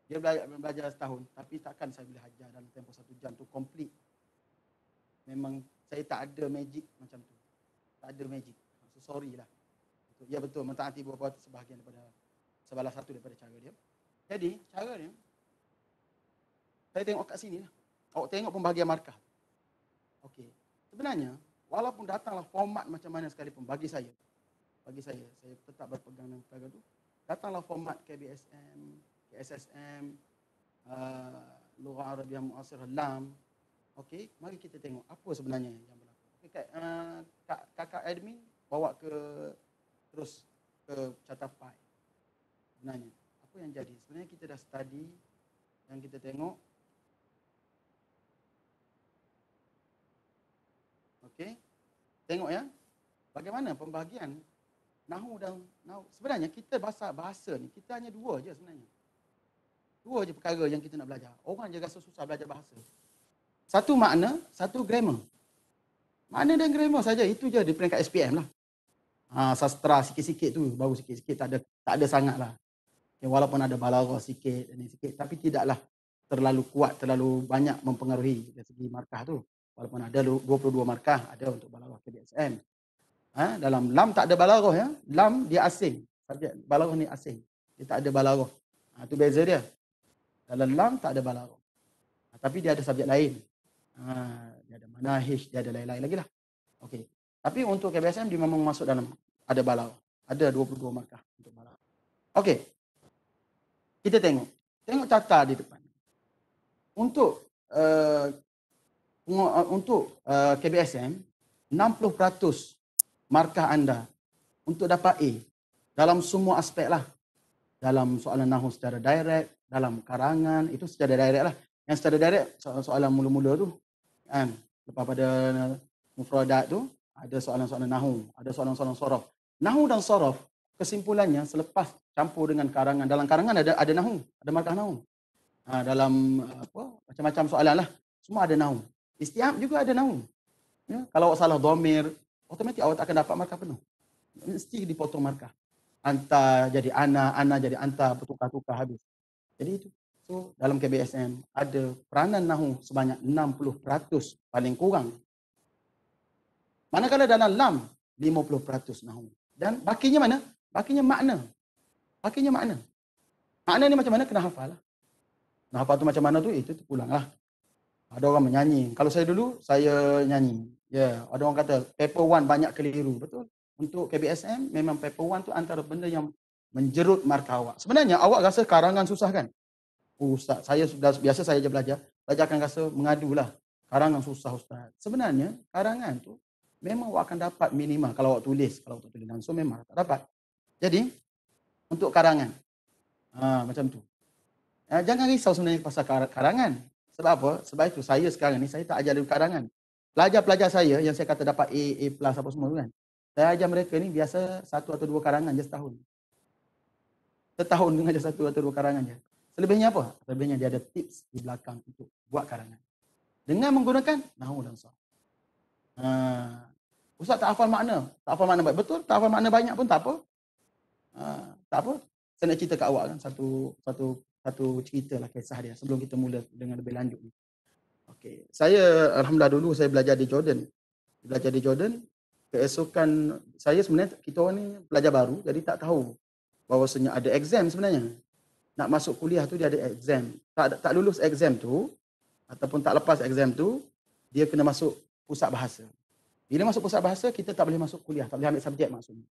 Dia belajar setahun, tapi takkan saya boleh ajar dalam tempoh 1 jam tu komplit. Memang saya tak ada magic macam tu. Tak ada magic. So, sorry lah. Ya betul, mentaati beberapa sebahagian daripada salah satu daripada cara dia. Jadi, cara dia, saya tengok kat sini lah. Awak tengok pembahagian markah. Okey. Sebenarnya, walaupun datanglah format macam mana sekalipun, bagi saya tetap berpegang dengan perkara tu. Datanglah format KBSM, KSSM, Lughah Arabiah Muasirah, LAM. Okey, mari kita tengok apa sebenarnya yang berlaku. Okay, kakak admin bawa ke terus ke catapai. Sebenarnya, apa yang jadi? Sebenarnya kita dah study, yang kita tengok. Okey, tengok ya, bagaimana pembahagian Nahu dan Nahu. Sebenarnya kita bahasa ni, kita hanya dua je sebenarnya. Dua je perkara yang kita nak belajar. Orang je rasa susah belajar bahasa. Satu makna, satu grammar. Makna dan grammar saja, itu je di peringkat SPM lah. Sastra sikit-sikit tu, baru sikit-sikit, tak ada sangat lah. Ya, walaupun ada balaghah sikit, tapi tidaklah terlalu kuat, terlalu banyak mempengaruhi dari segi markah tu. Walaupun ada 22 markah, ada untuk balaghah KBSM. Dalam LAM tak ada balaghah ya. LAM dia asing. Subjek balaghah ni asing. Dia tak ada balaghah. Itu beza dia. Dalam LAM tak ada balaghah. Tapi dia ada subjek lain. Dia ada manahij, dia ada lain-lain lagi lah. Okey. Tapi untuk KBSM dia memang masuk dalam ada balaghah. Ada 22 markah untuk balaghah. Okey. Kita tengok. Tengok carta di depan. Untuk KBSM 60% markah anda untuk dapat A dalam semua aspek lah. Dalam soalan Nahu secara direct, dalam karangan, itu secara direct lah. Yang secara direct, soalan mula-mula tu. Kan? Lepas pada mufradat tu, ada soalan-soalan Nahu, ada soalan-soalan sorof. Nahu dan sorof, kesimpulannya selepas campur dengan karangan. Dalam karangan ada Nahu, ada markah Nahu. Dalam macam-macam soalan lah. Semua ada Nahu. Istiab juga ada Nahu. Ya? Kalau awak salah dhamir, otomatik awak tak akan dapat markah penuh. Mesti dipotong markah. Anta jadi ana jadi anta, bertukar-tukar habis. Jadi itu. So, dalam KBSM ada peranan Nahu sebanyak 60% paling kurang. Manakala dalam LAM 50% Nahu. Dan bakinya mana? Bakinya makna. Makna ni macam mana? Kena hafal lah. Kena hafal tu macam mana tu? Itu pulang lah. Ada orang menyanyi. Kalau saya dulu, saya nyanyi. Ya, ada orang kata paper 1 banyak keliru. Betul. Untuk KBSM, memang paper 1 tu antara benda yang menjerut markah awak. Sebenarnya awak rasa karangan susah kan? Ustaz, saya sudah biasa saya je belajar akan rasa mengadulah. Karangan susah Ustaz. Sebenarnya karangan tu memang awak akan dapat minimal kalau awak tulis. Kalau awak tulis langsung memang tak dapat. Jadi, untuk karangan. Macam tu. Jangan risau sebenarnya pasal karangan. Sebab apa? Sebab itu saya sekarang ni, saya tak ajar karangan. Pelajar-pelajar saya yang saya kata dapat A plus apa semua tu kan. Saya ajar mereka ni biasa 1 atau 2 karangan je setahun. Setahun mengajar 1 atau 2 karangan je. Selebihnya apa? Selebihnya dia ada tips di belakang untuk buat karangan. Dengan menggunakan Nahu dan Sarf. Ustaz tak hafal makna. Tak hafal makna baik. Betul, tak hafal makna banyak pun tak apa. Tak apa. Saya nak cerita kat awak kan satu cerita lah kisah dia sebelum kita mula dengan lebih lanjut. Okey. Saya alhamdulillah dulu saya belajar di Jordan. Keesokan saya sebenarnya kita orang ni pelajar baru jadi tak tahu bahawasanya ada exam sebenarnya. Nak masuk kuliah tu dia ada exam. Tak lulus exam tu ataupun tak lepas exam tu, dia kena masuk pusat bahasa. Bila masuk pusat bahasa, kita tak boleh masuk kuliah, tak boleh ambil subjek maksudnya.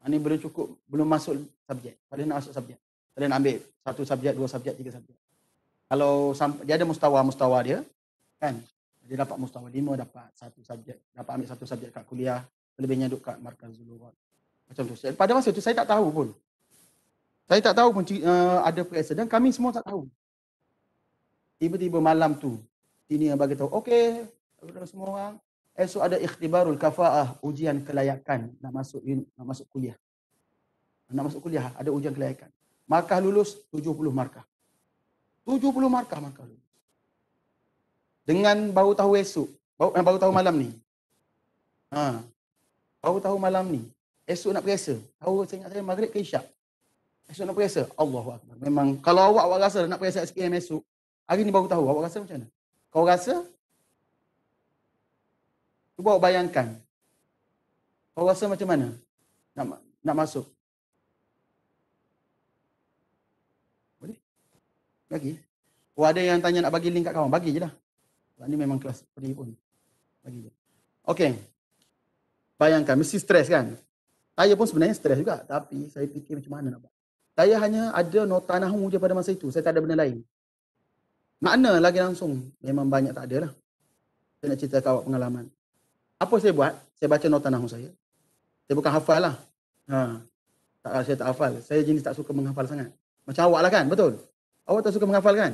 Ini belum masuk subjek. Tak boleh nak masuk subjek. Tak boleh nak ambil 1 subjek, 2 subjek, 3 subjek. Kalau dia ada mustawa dia, kan? Dia dapat mustawa 5, dapat 1 subjek. Dapat ambil 1 subjek kat kuliah, selebihnya duduk kat Markazul Lughat. Macam tu. Pada masa tu saya tak tahu pun. Ada periksa dan kami semua tak tahu. Tiba-tiba malam tu, sini yang bagi tahu, okey, semua orang, esok ada ikhtibarul kafaah, ujian kelayakan nak masuk kuliah. Nak masuk kuliah, ada ujian kelayakan. Markah lulus 70 markah. 70 markah lulus. Dengan baru tahu esok, baru tahu malam ni. Baru tahu malam ni. Esok nak periksa. Tahu saya ingat saya maghrib ke isyak. Esok nak periksa. Allahu Akbar. Memang kalau awak rasa nak periksa SPM esok, hari ni baru tahu. Awak rasa macam mana? Kau rasa? Cuba awak bayangkan. Kau rasa macam mana? Nak masuk? Boleh? Bagi? Oh, ada yang tanya nak bagi link kat kawan. Bagi je lah. Ini memang kelas free pun. Bagi je. Okey. Bayangkan, mesti stres kan? Saya pun sebenarnya stres juga. Tapi saya fikir macam mana nak buat. Saya hanya ada nota nahu je pada masa itu. Saya tak ada benda lain. Makna lagi langsung. Memang banyak tak ada lah. Saya nak cerita awak pengalaman. Apa saya buat? Saya baca nota nahu saya. Saya bukan hafal lah. Saya tak hafal. Saya jenis tak suka menghafal sangat. Macam awak lah kan? Betul? Awak tak suka menghafal kan?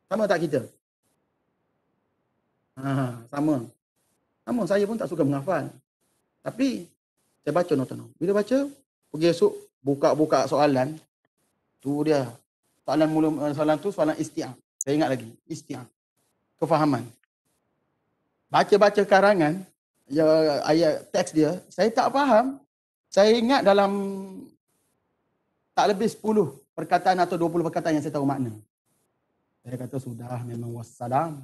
Sama tak kita? Sama. Sama, saya pun tak suka menghafal. Tapi, saya baca nota nahu. Bila baca, pergi esok, buka-buka soalan. Tu dia. Soalan tu soalan isti'ab. Saya ingat lagi. Isti'ab. Kefahaman. Baca-baca karangan, ayat teks dia, saya tak faham. Saya ingat dalam tak lebih 10 perkataan atau 20 perkataan yang saya tahu makna. Saya kata sudah, memang wassalam.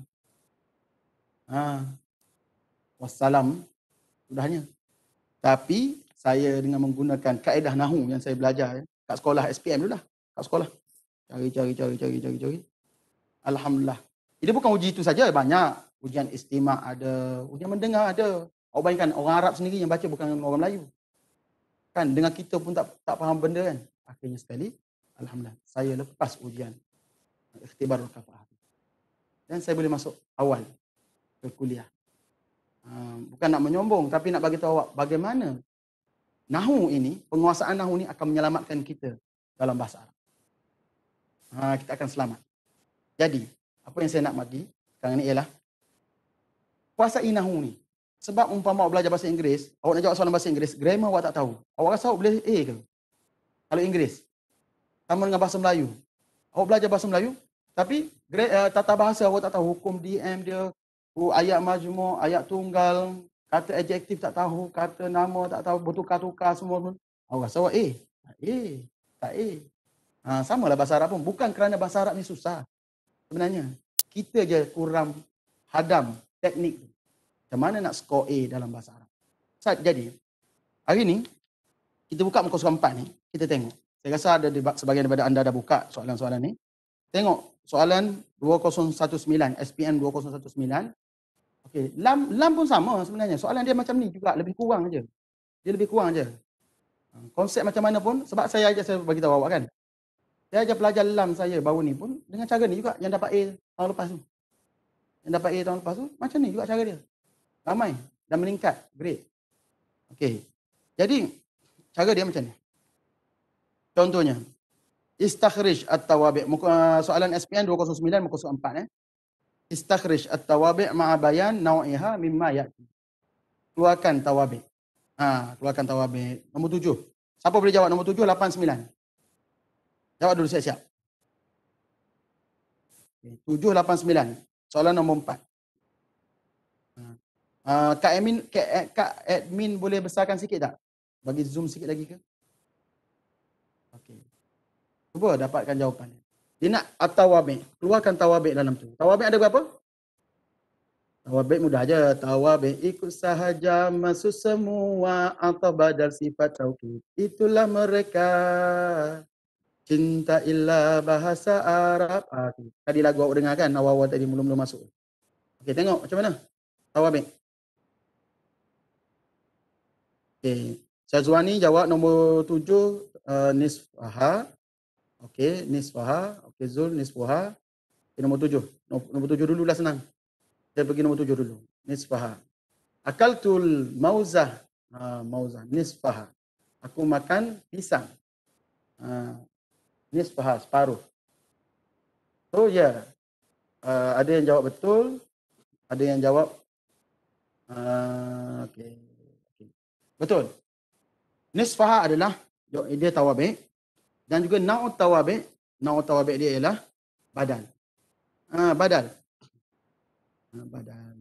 Wassalam, sudahnya. Tapi, saya dengan menggunakan kaedah nahu yang saya belajar kat sekolah SPM dulu lah. Kat sekolah. Cari. Alhamdulillah. Ini bukan uji itu saja, banyak. Ujian istimak ada, ujian mendengar ada. Awak bayangkan, orang Arab sendiri yang baca bukan orang Melayu. Kan, dengan kita pun tak faham benda kan. Akhirnya sekali, alhamdulillah, saya lepas ujian ikhtibarul kafa'ah. Dan saya boleh masuk awal ke kuliah. Bukan nak menyombong, tapi nak bagi tahu awak bagaimana nahu ini, penguasaan nahu ini akan menyelamatkan kita dalam bahasa Arab. Kita akan selamat. Jadi, apa yang saya nak bagi sekarang ni ialah kuasai nahu ni. Sebab umpama awak belajar bahasa Inggeris, awak nak jawab soalan bahasa Inggeris, grammar awak tak tahu. Awak rasa awak boleh A ke? Kalau Inggeris. Sama dengan bahasa Melayu. Awak belajar bahasa Melayu, tapi tata bahasa awak tak tahu. Hukum DM dia, ayat majmuk, ayat tunggal, kata adjektif tak tahu, kata nama tak tahu, bertukar-tukar semua. Awak rasa awak A. Tak A. Samalah bahasa Arab pun. Bukan kerana bahasa Arab ni susah. Sebenarnya, kita je kurang hadam teknik tu. Macam mana nak skor A dalam bahasa Arab. Jadi, hari ni, kita buka muka surat 4 ni, kita tengok. Saya rasa ada sebagian daripada anda dah buka soalan-soalan ni. Tengok, soalan 2019, SPM 2019. Okey, lam pun sama sebenarnya. Soalan dia macam ni juga, lebih kurang je. Dia lebih kurang je. Konsep macam mana pun, sebab saya bagi tahu awak kan. Saya ajar pelajar lam saya baru ni pun, dengan cara ni juga, yang dapat A tahun lepas tu. Yang dapat A tahun lepas tu, macam ni juga cara dia. Ramai dan meningkat grade. Okey. Jadi cara dia macam ni. Contohnya, istakhrij at-tawabi'. Soalan SPM 209 muka surat 4 Istakhrij at-tawabi' ma'a bayan naw'iha mimma ya'ti. Keluarkan tawabi'. Keluarkan tawabi'. Nombor 7. Siapa boleh jawab nombor 7, 8, 9? Jawab dulu siap-siap. 7, 8, 9. Soalan nombor 4. Kak admin boleh besarkan sikit tak? Bagi zoom sikit lagi ke? Okey. Cuba dapatkan jawapannya. Dia nak at-tawabi'. Keluarkan tawabi' dalam tu. Tawabi' ada berapa? Tawabi' mudah aja. Tawabi' ikut sahaja masuk semua atau badal sifat taukid. Itulah mereka. Cinta illa bahasa Arab. Tadi lagu awak dengar kan? Awal-awal tadi belum masuk. Okey, tengok macam mana? Tawabi'. Okey. Syazwani jawab nombor 7, nisfaha. Okey, nisfaha. Okey, Zul, nisfaha. Okay, nombor 7. Nombor 7 dulu lah senang. Saya pergi nombor 7 dulu. Nisfaha. Akaltul mauzah. Mauzah. Nisfaha. Aku makan pisang. Nisfaha, separuh. So, ya. Ada yang jawab betul. Ada yang jawab. Okey. Betul. Nisfaha adalah, dia tawabi'. Dan juga na'ut tawabi'. Na'ut tawabi' dia ialah badan. Badal. Badal.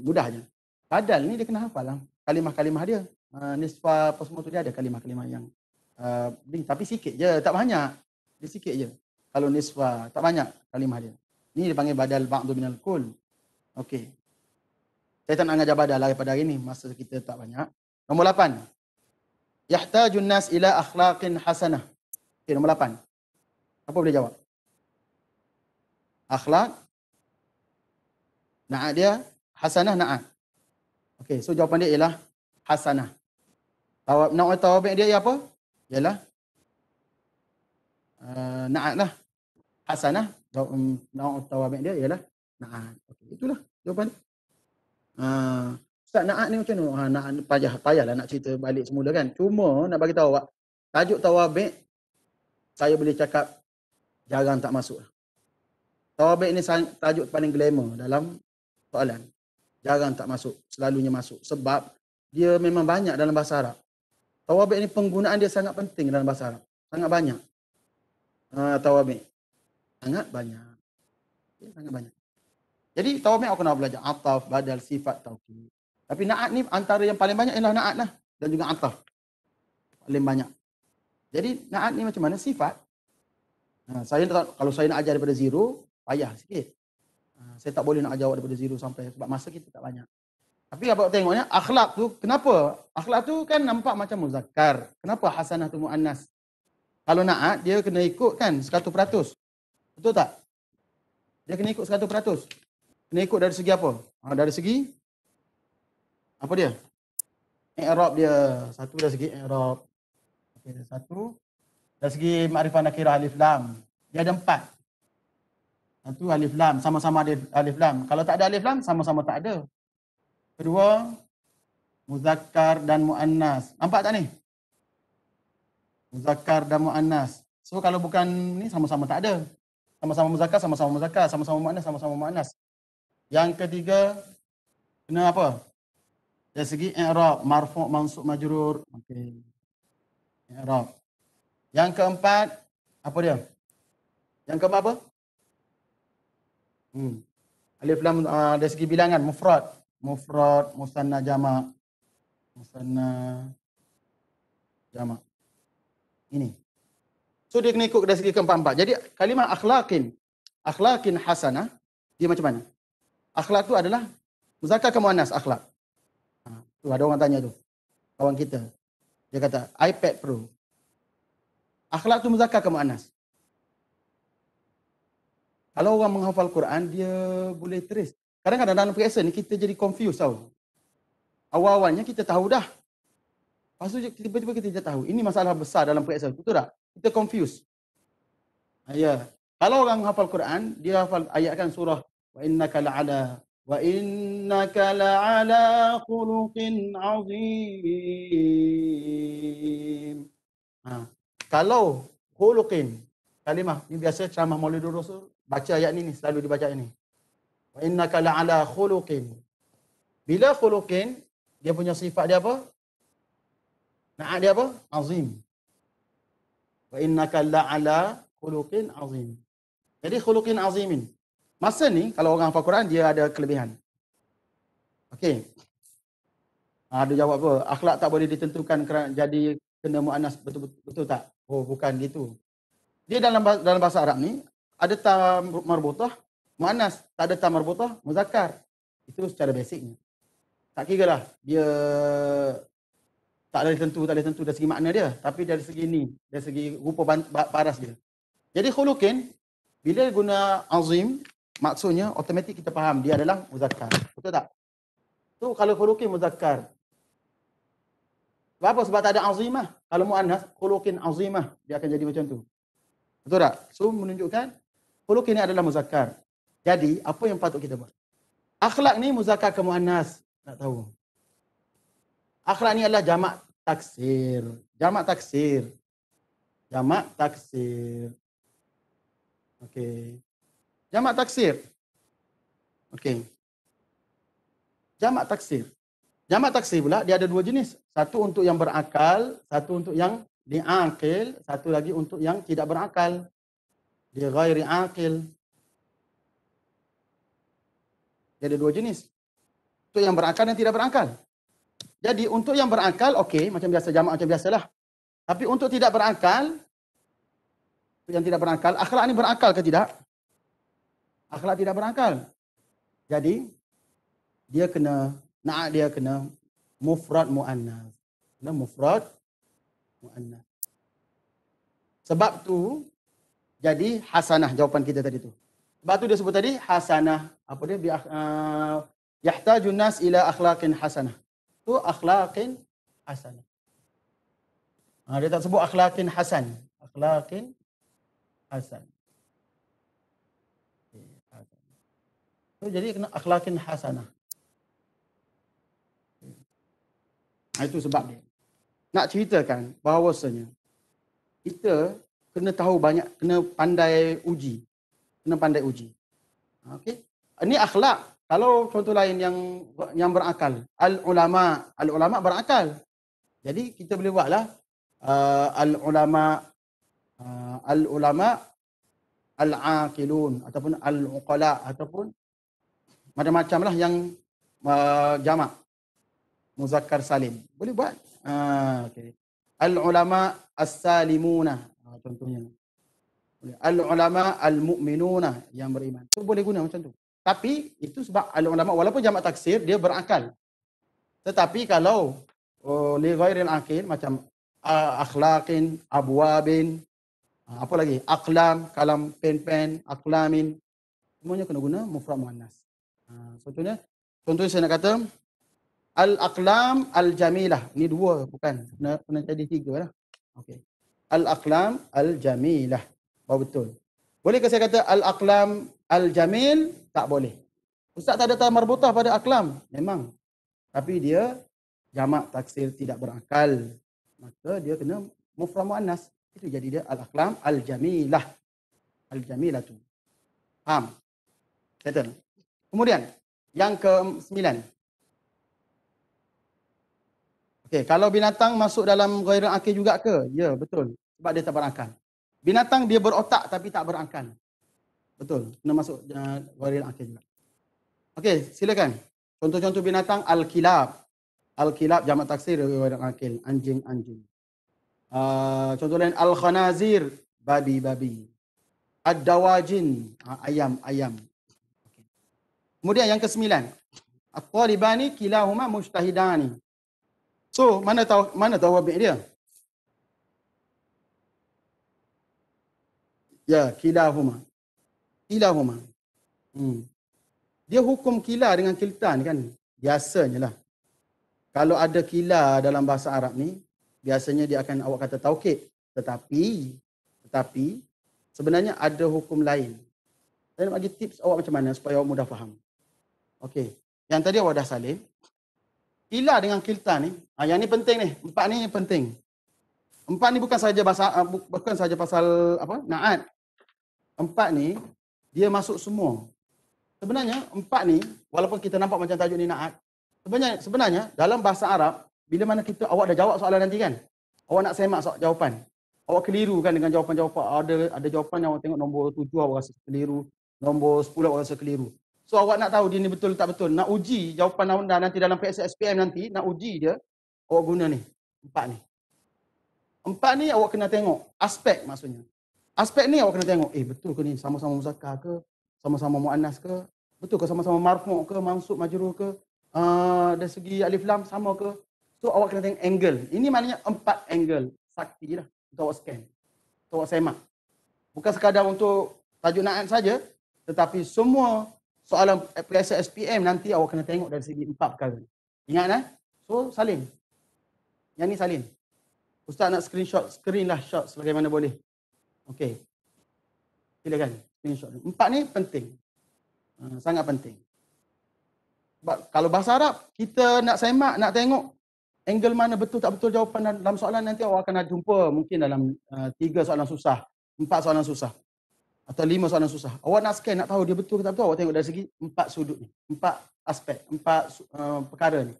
Mudah je. Badal ni dia kena hafal lah. Kalimah-kalimah dia. Nisfa apa semua tu dia ada kalimah-kalimah yang Tapi sikit je, tak banyak. Dia sikit je. Kalau nisfa, tak banyak kalimah dia. Ni dipanggil badal ba'du minal kull. Okey. Saya tak nak ngajar badal lah pada hari ni. Masa kita tak banyak. Nombor 8. Yahtajun nas ila akhlaqin hasanah. Okey, nombor 8. Apa boleh jawab? Akhlak. Na'at dia. Hasanah na'at. Okey, so jawapan dia ialah hasanah. Na'at tawabik dia ialah apa? Ialah na'at lah. Hasanah. Na'at tawabik dia ialah na'at. Okey, itulah jawapan dia. Ustaz, na'at ni macam mana? Na'at payahlah nak cerita balik semula kan. Cuma nak bagi tahu awak, tajuk tawabik saya boleh cakap jarang tak masuk. Tawabik ni tajuk paling glamour dalam soalan. Jarang tak masuk, selalunya masuk. Sebab dia memang banyak dalam bahasa Arab. Tawabik ni penggunaan dia sangat penting dalam bahasa Arab. Sangat banyak. Tawabik. Sangat banyak. Okay, sangat banyak. Jadi tawabik aku nak belajar ataf, badal, sifat, taukid. Tapi na'at ni antara yang paling banyak ialah na'at lah. Dan juga ataf. Paling banyak. Jadi na'at ni macam mana? Sifat. Kalau saya nak ajar daripada zero, payah sikit. Saya tak boleh nak ajar awak daripada zero sampai, sebab masa kita tak banyak. Tapi abang tengoknya, akhlak tu, kenapa? Akhlak tu kan nampak macam muzakkar. Kenapa hasanah tu mu'annas? Kalau na'at, dia kena ikut kan 100%. Betul tak? Dia kena ikut 100%. Kena ikut dari segi apa? Dari segi apa dia? I'rab dia. Satu dari segi i'rab. Okay, satu dari segi makrifah nakirah alif lam. Dia ada 4. Satu alif lam, sama-sama ada alif lam. Kalau tak ada alif lam, sama-sama tak ada. Kedua, muzakkar dan muannas. Nampak tak ni? Muzakkar dan muannas. So kalau bukan ni, sama-sama tak ada. Sama-sama muzakkar, sama-sama muzakkar. Sama-sama muannas, sama-sama muannas. Yang ketiga, kena apa? Dari segi i'rab, marfu', mansub, majrur. Okey. I'rab. Yang keempat, apa dia? Yang keempat apa? Alif lam dari segi bilangan, mufrad. Mufrad, musanna, jamak. Musanna, jamak. Ini. So dia kena ikut dari segi keempat-empat. Jadi kalimah akhlaqin hasanah, dia macam mana? Akhlak tu adalah muzakkar ke muannas akhlak? Tu ada orang tanya tu. Kawan kita. Dia kata iPad Pro. Akhlak tu muzakkar ke muannas? Kalau orang menghafal Quran, dia boleh terus. Kadang-kadang dalam periksa ni kita jadi confused tau. Awal-awalnya kita tahu dah. Lepas tu tiba-tiba kita tidak tahu. Ini masalah besar dalam periksa. Betul tak? Kita confused. Ya. Kalau orang menghafal Quran, dia hafal ayat kan surah wa innaka la'ala khuluqin azim. Kalau khuluqin, kalimah ni biasa ceramah Maulidur Rasul, baca ayat ni selalu dibaca ini. Wa innaka la'ala khuluqin. Bila khuluqin, dia punya sifat dia apa? Na'at dia apa? Azim. Wa innaka la'ala khuluqin azim. Jadi khuluqin azimin. Masa ni, kalau orang hafal Quran, dia ada kelebihan. Okey. Ada jawab apa? Akhlak tak boleh ditentukan kerana jadi kena muannas, betul tak? Oh, bukan gitu. Dia dalam bahasa Arab ni, ada ta marbutah, muannas. Tak ada ta marbutah, muzakkar. Itu secara basicnya. Tak kira lah. Dia tak boleh tentu dari segi makna dia. Tapi dari segi ni, dari segi rupa paras dia. Jadi khuluqin, bila guna azim, maksudnya automatik kita faham dia adalah muzakkar. Betul tak? Tu kalau khuluqin muzakkar. Sebab apa? Sebab tak ada azimah. Kalau muannas, khuluqin azimah, dia akan jadi macam tu. Betul tak? So menunjukkan khuluqin ni adalah muzakkar. Jadi apa yang patut kita buat? Akhlak ni muzakkar ke muannas? Tak tahu. Akhlak ni adalah jamak taksir. Jamak taksir. Jamak taksir. Okey. Jamak taksir. Okey. Jamak taksir. Jamak taksir pula dia ada 2 jenis. Satu untuk yang berakal, satu untuk yang diakil, satu lagi untuk yang tidak berakal. Dia ghairi akil. Dia ada 2 jenis. Untuk yang berakal dan tidak berakal. Jadi untuk yang berakal, okey, macam biasa, jamak macam biasalah. Tapi untuk tidak berakal, yang tidak berakal, akhlak ini berakal ke tidak? Akhlak tidak berakal. Jadi dia kena mufrad muannas. Kena mufrad muannas. Sebab tu jadi hasanah jawapan kita tadi tu. Sebab tu dia sebut tadi hasanah. Apa dia? Yahtajun nas ila akhlaqin hasanah. Tu akhlaqin hasanah. Dia tak sebut akhlaqin hasan. Akhlaqin hasan. So, jadi kena akhlaqin hasanah. Itu sebab dia. Nak ceritakan bahawasanya kita kena tahu banyak, kena pandai uji. Kena pandai uji. Okey. Ini akhlak. Kalau contoh lain yang berakal, al-ulama berakal. Jadi kita boleh buatlah al-ulama al-aqilun ataupun al-uqala ataupun macam-macam lah yang jamak muzakkar salim. Boleh buat. Okay. Al-ulama as-salimuna contohnya. Al-ulama al-mu'minuna yang beriman. Tu boleh guna macam tu. Tapi itu sebab al-ulama walaupun jamak taksir dia berakal. Tetapi kalau li ghairil aqil macam akhlaqin, abwabin, apa lagi? Aqlam, kalam pen-pen, aqlamin. Semuanya kena guna mufrad muannas. Contohnya saya nak kata al-aqlam al-jamilah. Ni dua bukan. Kena jadi tiga lah. Okey. Al-aqlam al-jamilah. Betul. Bolehkah saya kata al-aqlam al-jamil? Tak boleh. Ustaz tak ada marbutah pada aqlam. Memang. Tapi dia jamak taksir tidak berakal. Maka dia kena mufrad muannas. Itu jadi dia al-aqlam al-jamilah. Al-jamilah tu. Faham? Settle. Kemudian yang ke-9. Okey, kalau binatang masuk dalam ghairul aqil juga ke? Ya, betul. Sebab dia tak berakal. Binatang dia berotak tapi tak berakal. Betul. Kena masuk ghairul aqil juga. Okey, silakan. Contoh-contoh binatang al-kilab. Al-kilab jamak taksir ghairul aqil, anjing-anjing. Contoh lain al-khanazir, babi-babi. Ad-dawajin, ayam-ayam. Okay. Kemudian yang ke-9. At-talibani kilahuma mujtahidani. So, mana tahu wabik dia? Ya, kilahuma. Kilahuma. Dia hukum kila dengan kilta ni kan. Biasanya lah. Kalau ada kila dalam bahasa Arab ni, biasanya dia akan awak kata taukid. Tetapi, sebenarnya ada hukum lain. Saya nak bagi tips awak macam mana supaya awak mudah faham. Okey. Yang tadi awak dah salin. Kila dengan kilta ni, yang ni penting ni. 4 ni penting. 4 ni bukan saja pasal apa? Naat. 4 ni dia masuk semua. Sebenarnya 4 ni walaupun kita nampak macam tajuk ni naat, sebenarnya dalam bahasa Arab bila mana awak dah jawab soalan nanti kan, awak nak semak jawapan. Awak keliru kan dengan jawapan-jawapan. Ada jawapan yang awak tengok nombor 7 awak rasa keliru, nombor 10 awak rasa keliru. So awak nak tahu dia ni betul tak betul, nak uji jawapan anda nanti dalam PSSPM nanti, nak uji dia, awak guna ni, 4 ni. 4 ni awak kena tengok aspek maksudnya. Aspek ni awak kena tengok, betul ke ni sama-sama muzakkar ke, sama-sama muannas ke, betul ke sama-sama marfu' ke, mansub majrur ke, dari segi alif lam sama ke. So awak kena tengok angle. Ini maknanya 4 angle. Sakti lah untuk awak scan. Untuk awak semak. Bukan sekadar untuk tajuk naat saja, tetapi semua soalan SPM nanti awak kena tengok dari segi 4 perkara. Ingat So salin. Yang ni salin. Ustaz nak screen lah shot sebagaimana boleh. Okey. Silakan. Screenshot. 4 ni penting. Sangat penting. Sebab kalau bahasa Arab, kita nak semak, nak tengok angle mana betul tak betul jawapan dalam soalan nanti awak akan jumpa mungkin dalam 3 soalan susah, 4 soalan susah atau 5 soalan susah. Awak nak scan, nak tahu dia betul ke tak betul, awak tengok dari segi 4 sudut ni, 4 aspek, 4 perkara ni.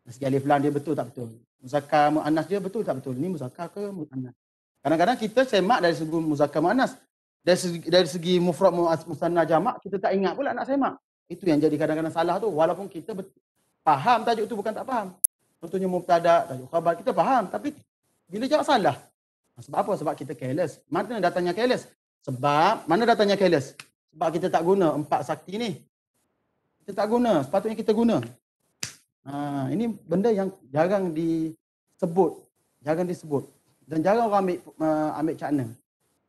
Dari segi alif lam dia betul tak betul. Muzakkar muannas dia betul tak betul. Ni muzakkar ke muannas. Kadang-kadang kita semak dari segi muzakkar muannas. Dari segi mufrad musanna jamak kita tak ingat pula nak semak. Itu yang jadi kadang-kadang salah tu. Walaupun kita faham tajuk tu bukan tak faham. Contohnya mubtada, tajuk khabar kita faham tapi Bila jawab salah. Sebab apa? Sebab kita careless. Mana datangnya careless? Mana datangnya careless? Sebab kita tak guna 4 sakti ni. Kita tak guna, sepatutnya kita guna. Ini benda yang jarang disebut. Dan jarang orang ambil cakna.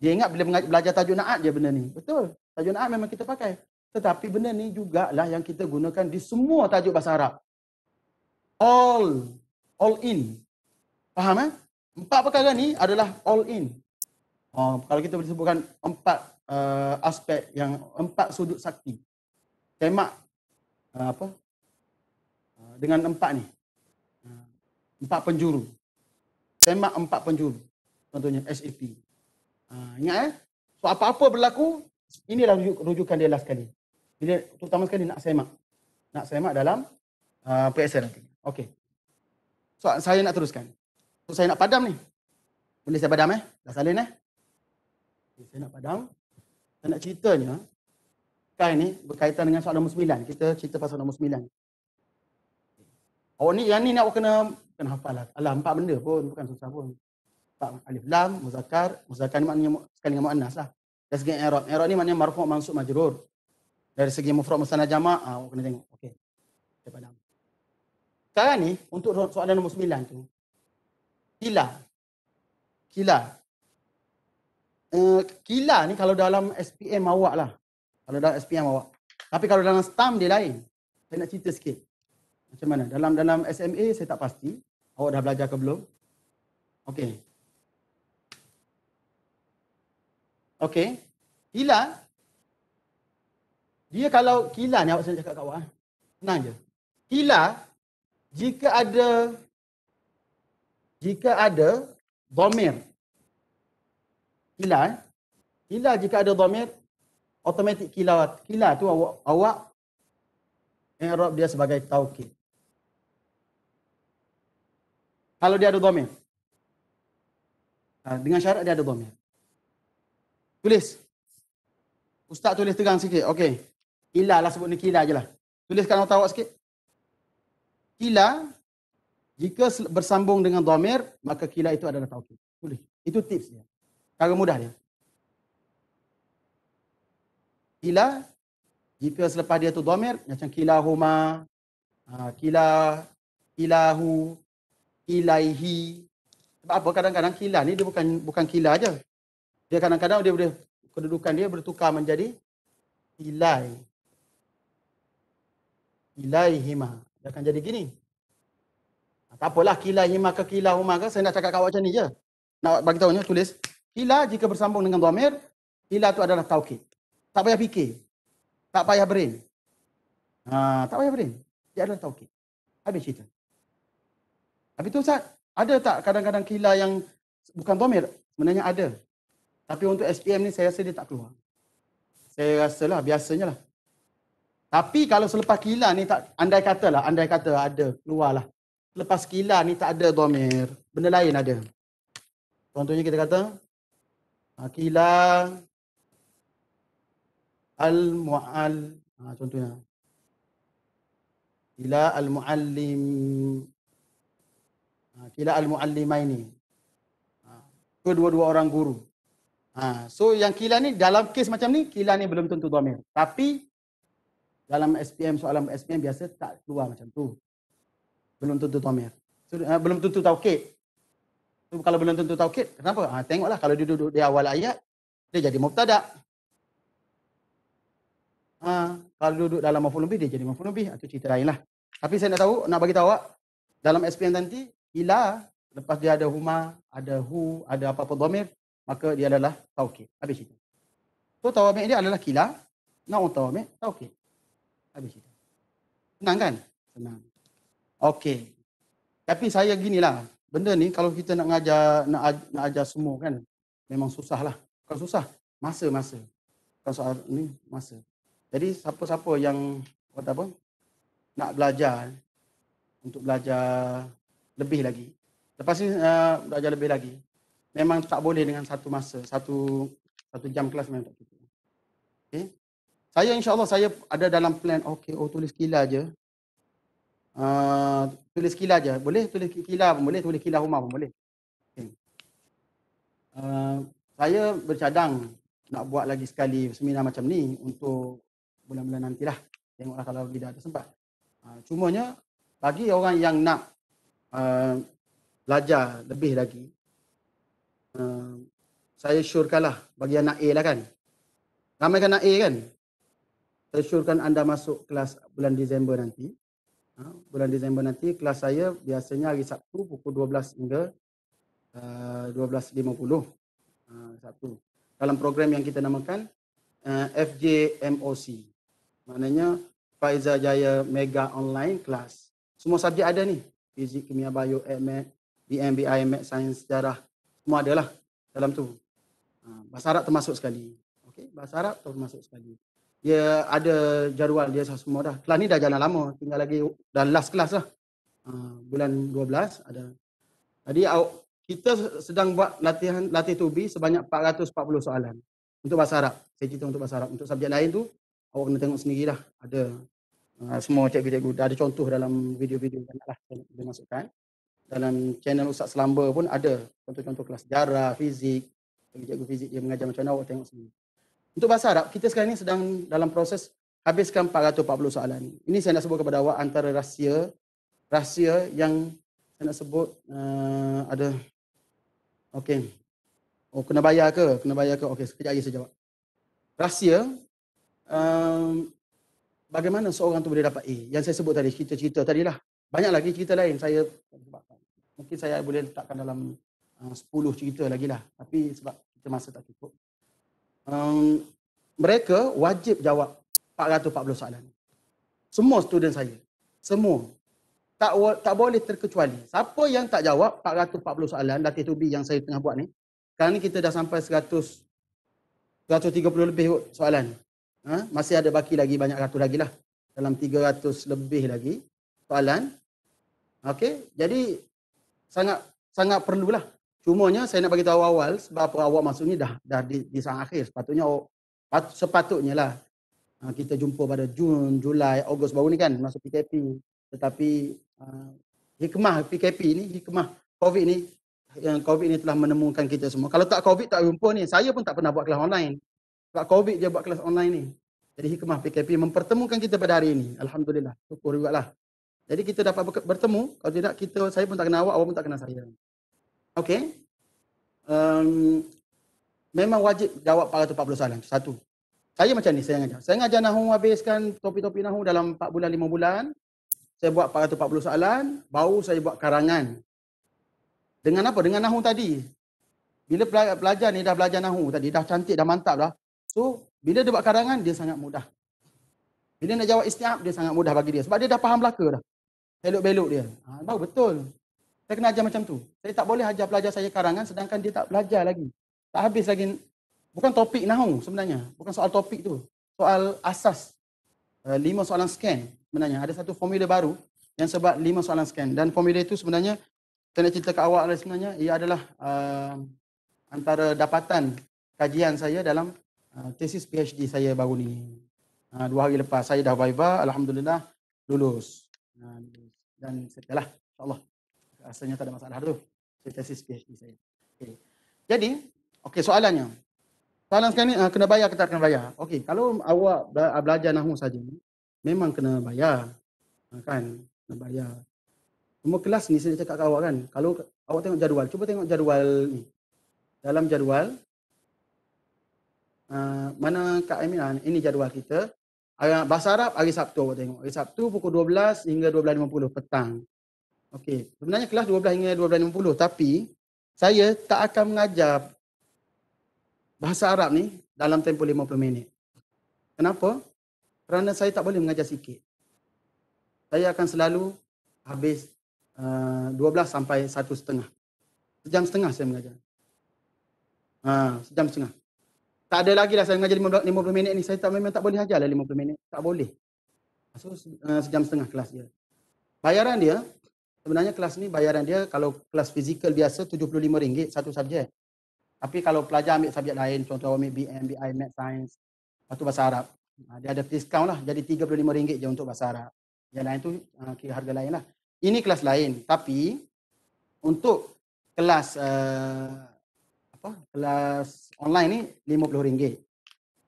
Dia ingat bila belajar tajuk na'at je benda ni. Betul. Tajuk na'at memang kita pakai. Tetapi benda ni jugalah yang kita gunakan di semua tajuk bahasa Arab. All in. Faham 4 perkara ni adalah all in. Kalau kita boleh sebutkan 4 aspek yang 4 sudut sakti. Semak dengan 4 ni. 4 penjuru. Semak 4 penjuru. Contohnya SAP. Ingat So apa-apa berlaku, inilah rujukan dia last sekali. Bila terutama sekali nak semak. Nak semak dalam PSL nanti. Okey. So saya nak teruskan. So saya nak padam ni. Boleh saya padam Dah salin Saya nak padam. Saya nak ceritanya sekarang ni berkaitan dengan soalan nombor 9. Kita cerita pasal nombor 9. Yang ni nak kena hafal lah. Alah 4 benda pun, bukan susah pun. Alif lam, muzakkar ni maknanya sekali dengan muannas lah. Dari segi i'rab ni maknanya marfu' mansub majrur. Dari segi mufrad musanna jama' kena tengok. Okey. Kita padam. Sekarang ni untuk soalan nombor 9 tu. Kila ni kalau dalam SPM awak lah. Kalau dalam SPM awak. Tapi kalau dalam STAM dia lain. Saya nak cerita sikit. Macam mana? Dalam SMA saya tak pasti. Awak dah belajar ke belum? Okey. Kila. Dia kalau kila ni awak saya cakap kat awak. Senang je. Kila jika ada dhamir. Kila jika ada dhamir, automatik kila tu awak i'rab dia sebagai taukid. Kalau dia ada dhamir. Dengan syarat dia ada dhamir. Tulis. Ustaz tulis terang sikit. Okey. Kila lah sebut ni kila je lah. Tuliskan otak awak sikit. Kila jika bersambung dengan dhamir, maka kila itu adalah taukid. Tulis. Itu tips dia. Cara mudah dia. Kila jika selepas dia tu dhamir, macam kilahuma, kilahu, ilaihi. Sebab apa? Kadang-kadang kila ni dia bukan kila aja. Dia kadang-kadang dia boleh kedudukan dia bertukar menjadi ilaihima. Dia akan jadi gini. Tak apalah kilaihima ke kilahuma ke, saya nak cakap kat awak macam ni je. Nak bagi tahu ni, tulis. Kila jika bersambung dengan dhamir, kila tu adalah taukid. Tak payah fikir. Tak payah brain. Tak payah brain. Dia adalah taukid. Habis cerita. Tapi tu Ustaz, ada tak kadang-kadang kila yang bukan dhamir? Sebenarnya ada. Tapi untuk SPM ni saya rasa dia tak keluar. Saya rasalah biasanya lah. Tapi kalau selepas kila ni tak, andai kata ada keluarlah. Lepas kila ni tak ada dhamir, benda lain ada. Contohnya kita kata kila al-mu'al, contohnya kila al-mu'allim, kila al-mu'allimaini, kedua-dua orang guru. So yang kila ni dalam kes macam ni, kila ni belum tentu dhamir. Tapi dalam SPM, soalan SPM biasa tak keluar macam tu. Belum tentu dhamir. So, belum tentu taukid. So, kalau belum tentu taukid, kenapa? Tengoklah kalau dia duduk di awal ayat, dia jadi mubtada'. Kalau duduk dalam maf'ul bih, dia jadi maf'ul bih. Itu cerita lain lah. Tapi saya nak bagi tahu awak, dalam SPM nanti, kila, lepas dia ada huma, ada hu, ada apa-apa dhamir, maka dia adalah taukid. Habis cerita. So tawamik dia adalah kila, na'u tawamik, taukid. Habis cerita. Senang kan? Senang. Okey. Tapi saya ginilah, benda ni kalau kita nak ajar semua kan, memang susah lah. Bukan susah, masa. Bukan soal ni, masa. Jadi siapa-siapa yang nak belajar, untuk belajar lebih lagi, lepas ni belajar lebih lagi, memang tak boleh dengan satu masa, satu jam kelas memang tak cukup. Okay? Saya insyaAllah saya ada dalam plan, tulis kila je. Tulis kila je. Boleh tulis kila pun boleh, tulis kilahuma pun boleh. Okay. Saya bercadang nak buat lagi sekali seminar macam ni untuk bulan-bulan nantilah. Tengoklah kalau tidak ada sempat. Cumanya bagi orang yang nak belajar lebih lagi, saya syorkanlah bagi anak A lah kan. Ramai kan anak A kan? Saya syorkan anda masuk kelas bulan Disember nanti. Bulan Disember nanti kelas saya biasanya hari Sabtu pukul 12 hingga 12.50 Sabtu. Dalam program yang kita namakan FJMOC. Maknanya Faizal Jaya Mega Online Class. Semua subjek ada ni. Fizik, Kimia, Bio, Mat, BMBI, Mat, Sains, Sejarah. Semua adalah dalam tu. Bahasa Arab termasuk sekali. Okey, bahasa Arab termasuk sekali. Dia ada jadual dia semua dah. Kelas ni dah jalan lama. Tinggal lagi dah last kelas lah. Bulan 12 ada. Jadi kita sedang buat latih tubi sebanyak 440 soalan. Untuk bahasa Arab. Saya cerita untuk bahasa Arab. Untuk subjek lain tu, awak kena tengok sendirilah. Ada semua cikgu-cikgu. Dah ada contoh dalam video-video yang lah saya masukkan. Dalam channel Ustaz Selamba pun ada contoh-contoh kelas sejarah, fizik. Cikgu fizik dia mengajar macam mana, awak tengok sendiri. Untuk bahasa Arab, kita sekarang ni sedang dalam proses habiskan 440 soalan. Ini saya nak sebut kepada awak antara rahsia yang saya nak sebut ada. Okey. Oh, kena bayar ke? Kena bayar ke? Okey, sekejap lagi saya jawab. Rahsia, bagaimana seorang tu boleh dapat A? Yang saya sebut tadi, cerita-cerita tadi lah. Banyak lagi cerita lain. Mungkin saya boleh letakkan dalam 10 cerita lagi lah. Tapi sebab kita masa tak cukup. Mereka wajib jawab 440 soalan. Semua student saya. Semua. Tak boleh terkecuali. Siapa yang tak jawab 440 soalan latih tubi yang saya tengah buat ni. Sekarang ni kita dah sampai 130 lebih soalan. Masih ada baki lagi, banyak ratus lagi lah. Dalam 300 lebih lagi soalan. Okey, jadi sangat perlulah. Cumanya saya nak bagi tahu awal sebab awak masuk ni dah di saat akhir. Sepatutnya lah kita jumpa pada Jun, Julai, Ogos baru ni kan masuk PKP. Tetapi hikmah PKP ni, hikmah COVID ni, yang COVID ni telah menemukan kita semua. Kalau tak COVID tak jumpa ni. Saya pun tak pernah buat kelas online. Sebab COVID dia buat kelas online ni. Jadi hikmah PKP mempertemukan kita pada hari ini. Alhamdulillah. Syukur juga lah. Jadi kita dapat bertemu. Kalau tidak, saya pun tak kenal awak pun tak kenal saya. Okey. Memang wajib jawab 440 soalan. Satu. Saya macam ni, saya ngajar. Saya ngajar Nahu, habiskan topik-topik Nahu dalam 4 bulan, 5 bulan. Saya buat 440 soalan. Baru saya buat karangan. Dengan apa? Dengan Nahu tadi. Bila pelajar ni dah belajar Nahu tadi, dah cantik, dah mantap dah. So, bila dia buat karangan, dia sangat mudah. Bila nak jawab istiab, dia sangat mudah bagi dia. Sebab dia dah faham belaka dah. Belok-belok dia. Baru betul. Saya kena ajar macam tu. Saya tak boleh ajar pelajar saya karangan sedangkan dia tak belajar lagi. Tak habis lagi. Bukan topik Nahu sebenarnya. Bukan soal topik tu. Soal asas. 5 soalan scan sebenarnya. Ada satu formula baru yang sebab 5 soalan scan. Dan formula itu sebenarnya, saya nak cerita ke awak sebenarnya, ia adalah antara dapatan kajian saya dalam tesis PhD saya baru ni. 2 hari lepas saya dah viva, alhamdulillah lulus. Dan setelah insya-Allah rasanya tak ada masalah tu. Tesis PhD saya. Okay. Jadi, okey soalannya. Soalan sekarang ni kena bayar ke tak kena bayar? Okey, kalau awak belajar Nahu saja memang kena bayar. Kan? Kena bayar. Semua kelas ni saya cakap kat awak kan. Kalau awak tengok jadual, cuba tengok jadual ni. Dalam jadual mana Kak Aminah, ini jadual kita. Bahasa Arab hari Sabtu awak tengok. Hari Sabtu pukul 12 hingga 12.50 petang. Okey, sebenarnya kelas 12 hingga 12.50 tapi saya tak akan mengajar bahasa Arab ni dalam tempoh 50 minit. Kenapa? Kerana saya tak boleh mengajar sikit. Saya akan selalu habis 12 sampai 1.5. Sejam setengah saya mengajar. Sejam setengah. Tak ada lagi lah saya mengajar 50 minit ni. Saya memang tak boleh ajar lah 50 minit. Tak boleh. So, sejam setengah kelas dia. Bayaran dia, sebenarnya kelas ni bayaran dia kalau kelas fizikal biasa RM75 satu subjek. Tapi kalau pelajar ambil subjek lain, contoh ambil BM, BI, Math, Science, atau bahasa Arab, dia ada diskaun lah. Jadi RM35 je untuk bahasa Arab. Yang lain tu kira harga lain lah. Ini kelas lain. Tapi untuk kelas kelas online ni RM50.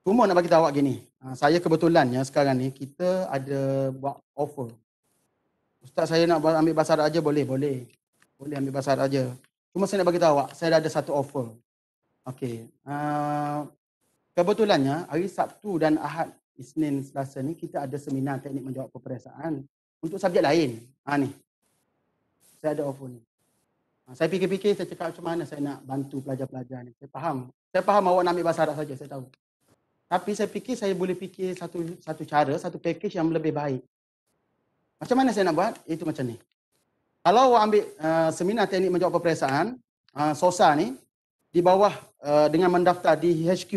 Cuma nak bagi tahu awak gini, saya kebetulannya sekarang ni kita ada buat offer. Ustaz, saya nak ambil bahasa Arab aja boleh? Boleh. Boleh ambil bahasa Arab aja. Cuma saya nak bagi tahu awak, saya dah ada satu offer. Okey. Kebetulannya hari Sabtu dan Ahad, Isnin, Selasa ni kita ada seminar teknik menjawab peperiksaan untuk subjek lain. Ni. Saya ada offer ni. Saya fikir-fikir, saya cakap macam mana saya nak bantu pelajar-pelajar ni. Saya faham. Saya faham awak nak ambil bahasa Arab saja, saya tahu. Tapi saya fikir saya boleh fikir satu cara, satu package yang lebih baik. Macam mana saya nak buat? Itu macam ni. Kalau awak ambil seminar teknik menjawab peperiksaan, SOSA ni, di bawah dengan mendaftar di HQ,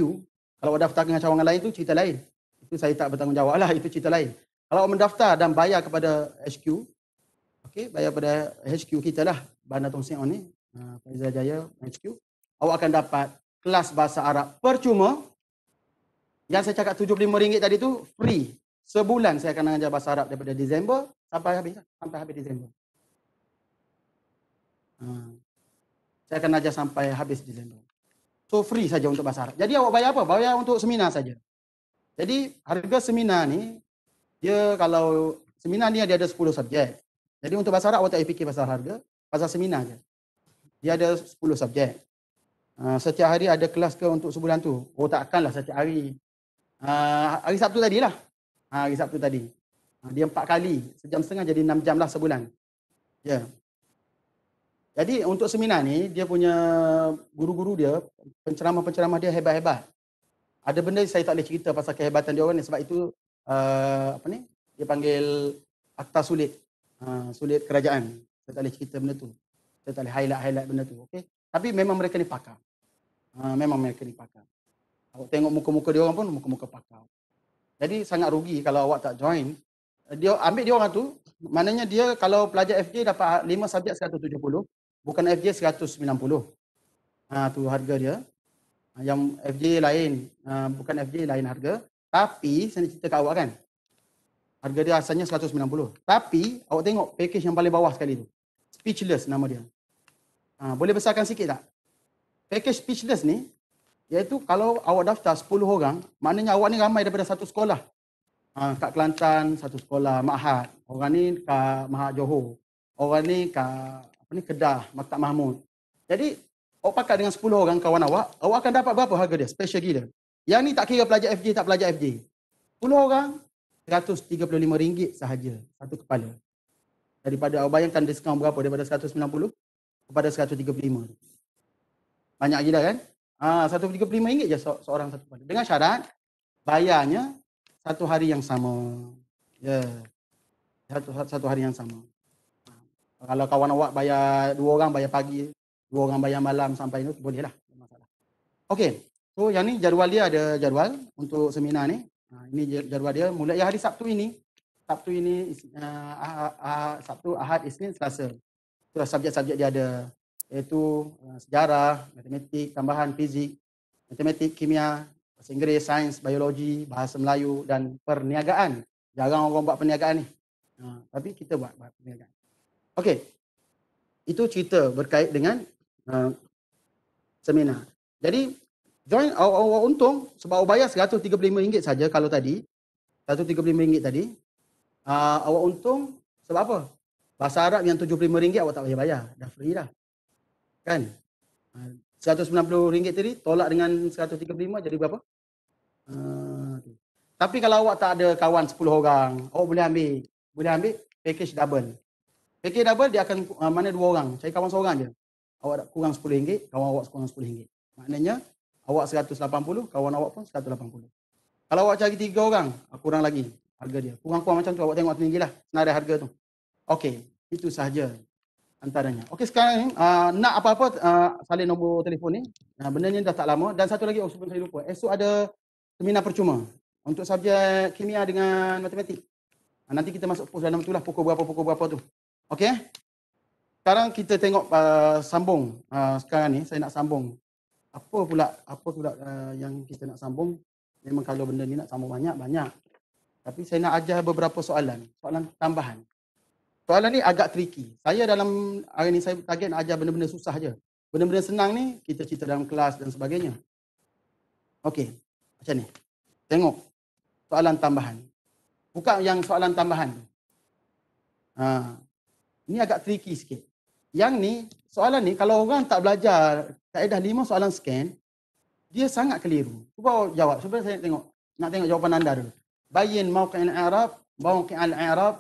kalau awak daftar dengan cawangan lain tu cerita lain. Itu saya tak bertanggungjawab lah, itu cerita lain. Kalau awak mendaftar dan bayar kepada HQ, okey, bayar pada HQ kita lah, Bandar Tong Sen On ni, Faizal Jaya HQ, awak akan dapat kelas bahasa Arab percuma. Yang saya cakap RM75 tadi tu free. Sebulan saya akan mengajar bahasa Arab daripada Disember sampai habis Disember. Saya akan ajar sampai habis Disember. So free saja untuk bahasa Arab. Jadi awak bayar apa? Bayar untuk seminar saja. Jadi harga seminar ni, dia kalau seminar ni dia ada 10 subjek. Jadi untuk bahasa Arab awak tak payah fikir pasal harga, pasal seminar je. Dia ada 10 subjek. Setiap hari ada kelas ke untuk sebulan tu? Oh takkanlah setiap hari. Hari Sabtu tadi lah. Hari Sabtu tadi. Dia 4 kali. Sejam setengah jadi 6 jam lah sebulan. Ya. Jadi untuk seminar ni, dia punya guru-guru dia, penceramah-penceramah dia hebat-hebat. Ada benda saya tak boleh cerita pasal kehebatan dia orang ni. Sebab itu, dia panggil akta sulit. Sulit kerajaan. Saya tak boleh cerita benda tu. Saya tak boleh highlight benda tu. Okay? Tapi memang mereka ni pakar. Memang mereka ni pakar. Awak tengok muka-muka dia orang pun muka-muka pakar. Jadi sangat rugi kalau awak tak join. Dia ambil dia orang tu, maknanya dia kalau pelajar FJ dapat 5 subjek 170, bukan FJ 190. Tu harga dia. Yang FJ lain, bukan FJ lain harga. Tapi saya nak cerita kat awak kan. Harga dia asalnya 190. Tapi awak tengok package yang paling bawah sekali tu. Speechless nama dia. Boleh besarkan sikit tak? Package speechless ni, iaitu kalau awak daftar 10 orang, maknanya awak ni ramai daripada satu sekolah. Kat Kelantan, satu sekolah, Ma'had. Orang ni kat Mahat Johor. Orang ni kat Kedah, Maktab Mahmud. Jadi, awak pakat dengan 10 orang kawan awak akan dapat berapa harga dia? Special gila. Yang ni tak kira pelajar FJ, tak pelajar FJ. 10 orang, RM135 sahaja, satu kepala. Daripada awak bayangkan diskaun berapa? Daripada 190 kepada 135. Banyak gila kan? RM135 je seorang satu kepala. Dengan syarat, bayarnya satu hari yang sama. Ya. Satu hari yang sama. Kalau kawan awak bayar 2 orang bayar pagi, 2 orang bayar malam sampai itu boleh lah. Masalah. Okey. So yang ni jadual dia, ada jadual untuk seminar ni. Ini jadual dia mulai hari Sabtu ini. Sabtu, Ahad, Isnin, Selasa. Itulah subjek-subjek dia ada. Iaitu sejarah, matematik, tambahan fizik, matematik, kimia, bahasa Inggeris, sains, biologi, bahasa Melayu dan perniagaan. Jarang orang buat perniagaan ni. Tapi kita buat perniagaan. Okey. Itu cerita berkait dengan seminar. Jadi, join awak untung sebab awak bayar RM135 saja kalau tadi. RM135 tadi. Awak untung sebab apa? Bahasa Arab yang RM75 awak tak payah bayar. Dah free dah. Kan? RM190 tadi tolak dengan RM135 jadi berapa? Tapi kalau awak tak ada kawan 10 orang, awak boleh ambil package double. Package double dia akan mana 2 orang, cari kawan seorang je. Awak kurang RM10, kawan awak kurang RM10. Maknanya awak 180, kawan awak pun 180. Kalau awak cari 3 orang, kurang lagi harga dia. Kurang-kurang macam tu, awak tengok tinggilah senarai harga tu. Okey, itu sahaja antaranya. Okey, sekarang ni nak apa-apa salin nombor telefon ni. Benda ni dah tak lama. Dan satu lagi sebelum saya lupa. Esok ada seminar percuma untuk subjek kimia dengan matematik. Nanti kita masuk post dalam itulah pukul berapa tu. Okey? Sekarang kita tengok sambung. Sekarang ni saya nak sambung. Apa pula yang kita nak sambung? Memang kalau benda ni nak sambung banyak. Tapi saya nak ajar beberapa soalan tambahan. Soalan ni agak tricky. Saya dalam hari ni saya target nak ajar benda-benda susah je. Benda-benda senang ni kita cerita dalam kelas dan sebagainya. Okey, macam ni. Tengok soalan tambahan. Buka yang soalan tambahan. Ni agak tricky sikit. Yang ni, soalan ni kalau orang tak belajar kaedah 5 soalan scan, dia sangat keliru. Cuba jawab. Cuba saya tengok. Nak tengok jawapan anda dulu. Bayin mawqi'il i'rab, mawqi'al i'rab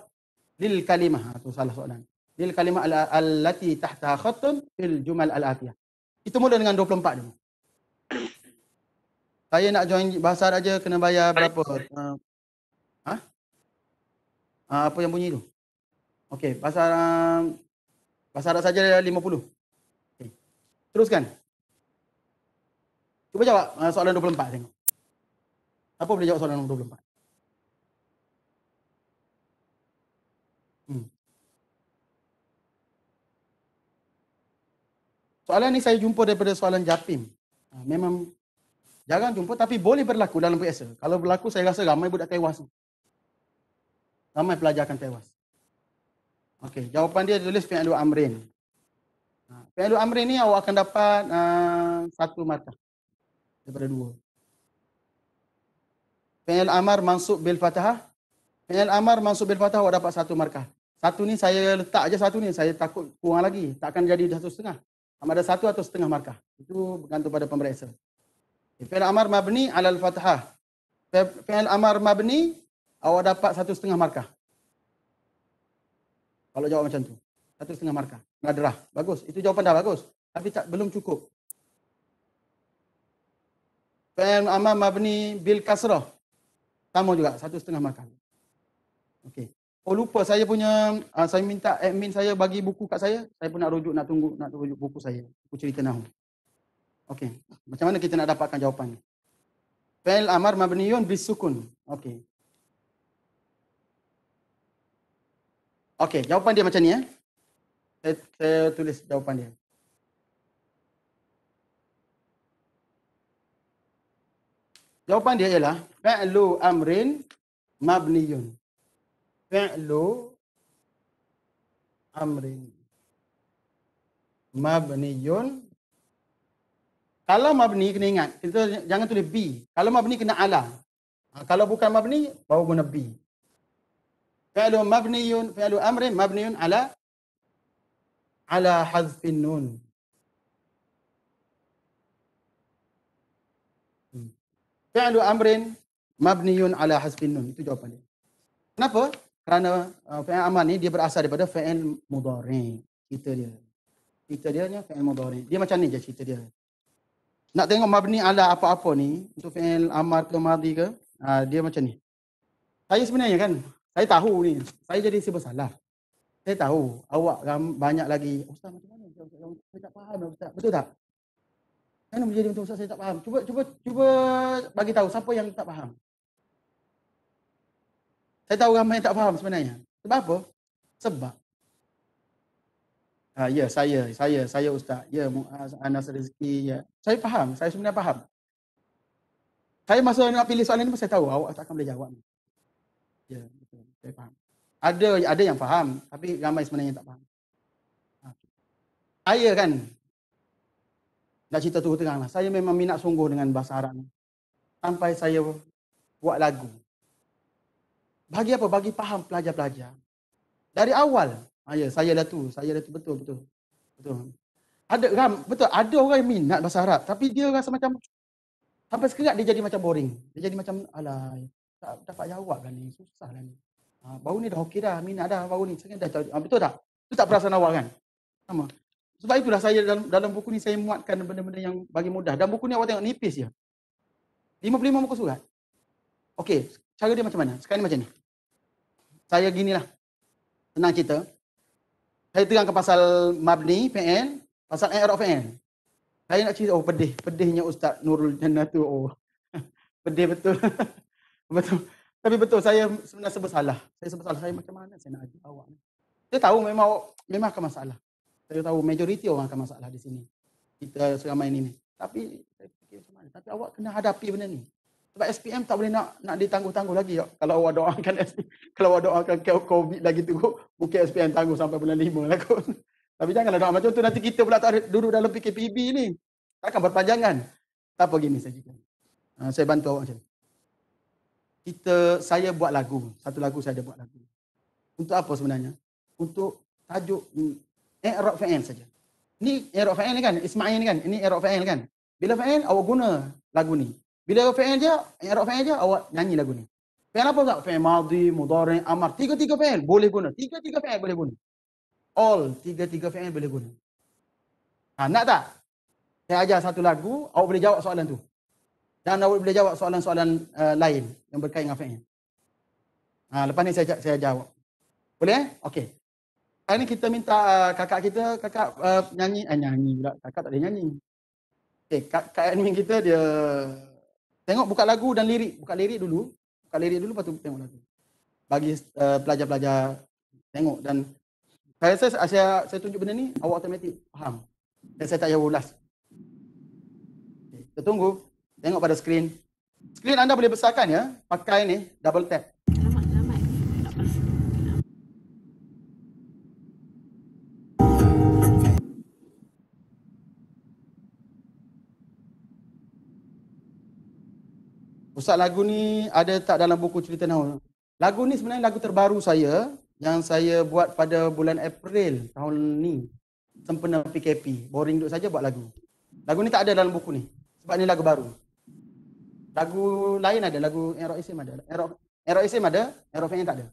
lil kalimah. Itu salah soalan. Lil kalimah allati tahtaha khattun fil jumal al-atiyah. Kita mula dengan 24 dulu. Saya nak join bahasa Arab aja kena bayar berapa? Apa yang bunyi tu? Okey, bahasa Arab saja 50. Okay. Teruskan. Cuba jawab soalan 24 tengok. Apa boleh jawab soalan nombor 24? Soalan ni saya jumpa daripada soalan Japim. Memang jarang jumpa tapi boleh berlaku dalam biasa. Kalau berlaku saya rasa ramai budak tewas. Ramai pelajar akan tewas. Okey, jawapan dia tulis fi'lu amrin. Fi'lu amrin ni awak akan dapat 1 markah daripada 2. Fi'il amar mansub bil fathah. Fi'il amar mansub bil fathah awak dapat 1 markah. 1 ni saya letak aja 1 ni, saya takut kurang lagi. Tak akan jadi 1,5. Sama ada 1 atau setengah markah. Itu bergantung pada pemeriksa. Fi'il amar mabni alal fathah. Fi'il amar mabni awak dapat 1,5 markah. Kalau jawab macam tu. 1,5 markah. Nadrah. Bagus. Itu jawapan dah bagus. Tapi belum cukup. Fi'il amar mabni bil kasrah. Sama juga 1,5 markah. Okey. Oh lupa saya punya saya minta admin saya bagi buku kat saya. Saya pun nak tunggu rujuk buku saya. Buku cerita Nahwu. Okey. Macam mana kita nak dapatkan jawapan ni? Fi'il amar mabniyun bis sukun. Okey. Okey, jawapan dia macam ni ya. Saya tulis jawapan dia. Jawapan dia ialah fi'lu amrin mabniyun. Fi'lu amrin mabniyun. Kalau mabni kena ingat, kita jangan tulis B. Kalau mabni kena ala. Kalau bukan mabni, baru guna B. Fi'lu mabniyun, fi'lu amrin mabniyun ala hazfin nun. Fi'lu amrin mabniyun ala hazfin nun. Itu jawapan dia. Kenapa? Kerana fi'il amar ni dia berasal daripada fi'il mudhari'. Cerita dia. Cerita dia ni fi'il mudhari'. Dia macam ni je cerita dia. Nak tengok mabni ala apa-apa ni, untuk fi'il amar ke madhi ke, dia macam ni. Saya sebenarnya kan, saya tahu ni, saya jadi serba salah. Saya tahu, awak banyak lagi, Ustaz macam mana? Saya tak faham lah Ustaz. Betul tak? Mana boleh jadi Ustaz saya tak faham? Cuba bagi tahu siapa yang tak faham. Saya tahu ramai yang tak faham sebenarnya. Sebab apa? Sebab ya, saya Ustaz. Ya, Anas Rezeki. Ya. Saya faham, saya sebenarnya faham. Saya masa nak pilih soalan ni saya tahu awak tak akan boleh jawab. Ya, betul. Saya faham. Ada yang faham, tapi ramai sebenarnya tak faham. Saya kan, nak cerita terus terang lah, saya memang minat sungguh dengan bahasa Arab ni. Sampai saya buat lagu. Bagi apa? Bagi faham pelajar-pelajar. Dari awal, ya, saya dah tu betul. Ada orang yang minat bahasa Arab, tapi dia rasa macam, sampai sekejap dia jadi macam boring. Dia jadi macam, alah, tak dapat jawab kan ni, susah lah ni. Baru ni dah okey dah, minat dah baru ni. Saya dah betul tak? Itu tak perasaan awak kan? Sama. Sebab itulah saya dalam buku ni saya muatkan benda-benda yang bagi mudah. Dan buku ni awak tengok nipis je. 55 muka surat. Okey, cara dia macam mana? Sekarang ni macam ni. Saya ginilah. Senang cerita. Saya terangkan pasal mabni, fi'il, pasal i'rab fi'il. Saya nak cerita, pedihnya Ustaz Nurul Jannah tu. Pedih betul. Betul. Tapi betul, saya sebenarnya serba salah. Saya macam mana saya nak ajar awak ni. Saya tahu memang akan masalah. Saya tahu majoriti orang akan masalah di sini. Kita seramai ini. Tapi saya fikir macam mana. Tapi awak kena hadapi benda ni. Sebab SPM tak boleh nak ditangguh-tangguh lagi. Kalau awak doakan COVID lagi teruk, mungkin SPM tangguh sampai bulan 5 lah kot. Tapi janganlah doa macam tu, nanti kita pula tak ada duduk dalam PKPB ni. Takkan berpanjangan. Tak apa, gini saja. Saya bantu awak macam ni. Saya buat lagu. Satu lagu saya ada buat lagu. Untuk apa sebenarnya? Untuk tajuk i'rab fa'il saja. Ni i'rab fa'il ni kan, Ismail ni kan. Ini i'rab fa'il kan. Bila fa'il awak guna lagu ni. Bila fa'il je, i'rab fa'il je awak nyanyi lagu ni. Fa'il apa tak? Fa'il madhi, mudhari', amar. Tiga-tiga fa'il boleh guna. Tiga-tiga fa'il boleh guna. All tiga-tiga fa'il boleh guna. Nak tak? Saya ajar satu lagu, awak boleh jawab soalan tu. Dan awak boleh jawab soalan-soalan lain yang berkait dengan fa'il. Lepas ni saya jawab. Boleh? Okey. Hari ni kita minta kakak nyanyi. Nyanyi pula. Kakak tak boleh nyanyi. Okey, kak admin kita dia tengok buka lagu dan lirik. Buka lirik dulu. Lepas tu tengok lagu. Bagi pelajar-pelajar tengok. Dan saya tunjuk benda ni, awak automatik faham. Dan saya tak payah ulas. Okay, kita tunggu. Tengok pada skrin. Skrin anda boleh besarkan ya. Pakai ni, double tap. Ustaz, lagu ni ada tak dalam buku cerita Nahwu? Lagu ni sebenarnya lagu terbaru saya yang saya buat pada bulan April tahun ni. Sempena PKP. Boring duduk saja buat lagu. Lagu ni tak ada dalam buku ni. Sebab ni lagu baru. Lagu lain ada, lagu i'rab isim ada. I'rab isim ada, i'rab fa'il tak ada.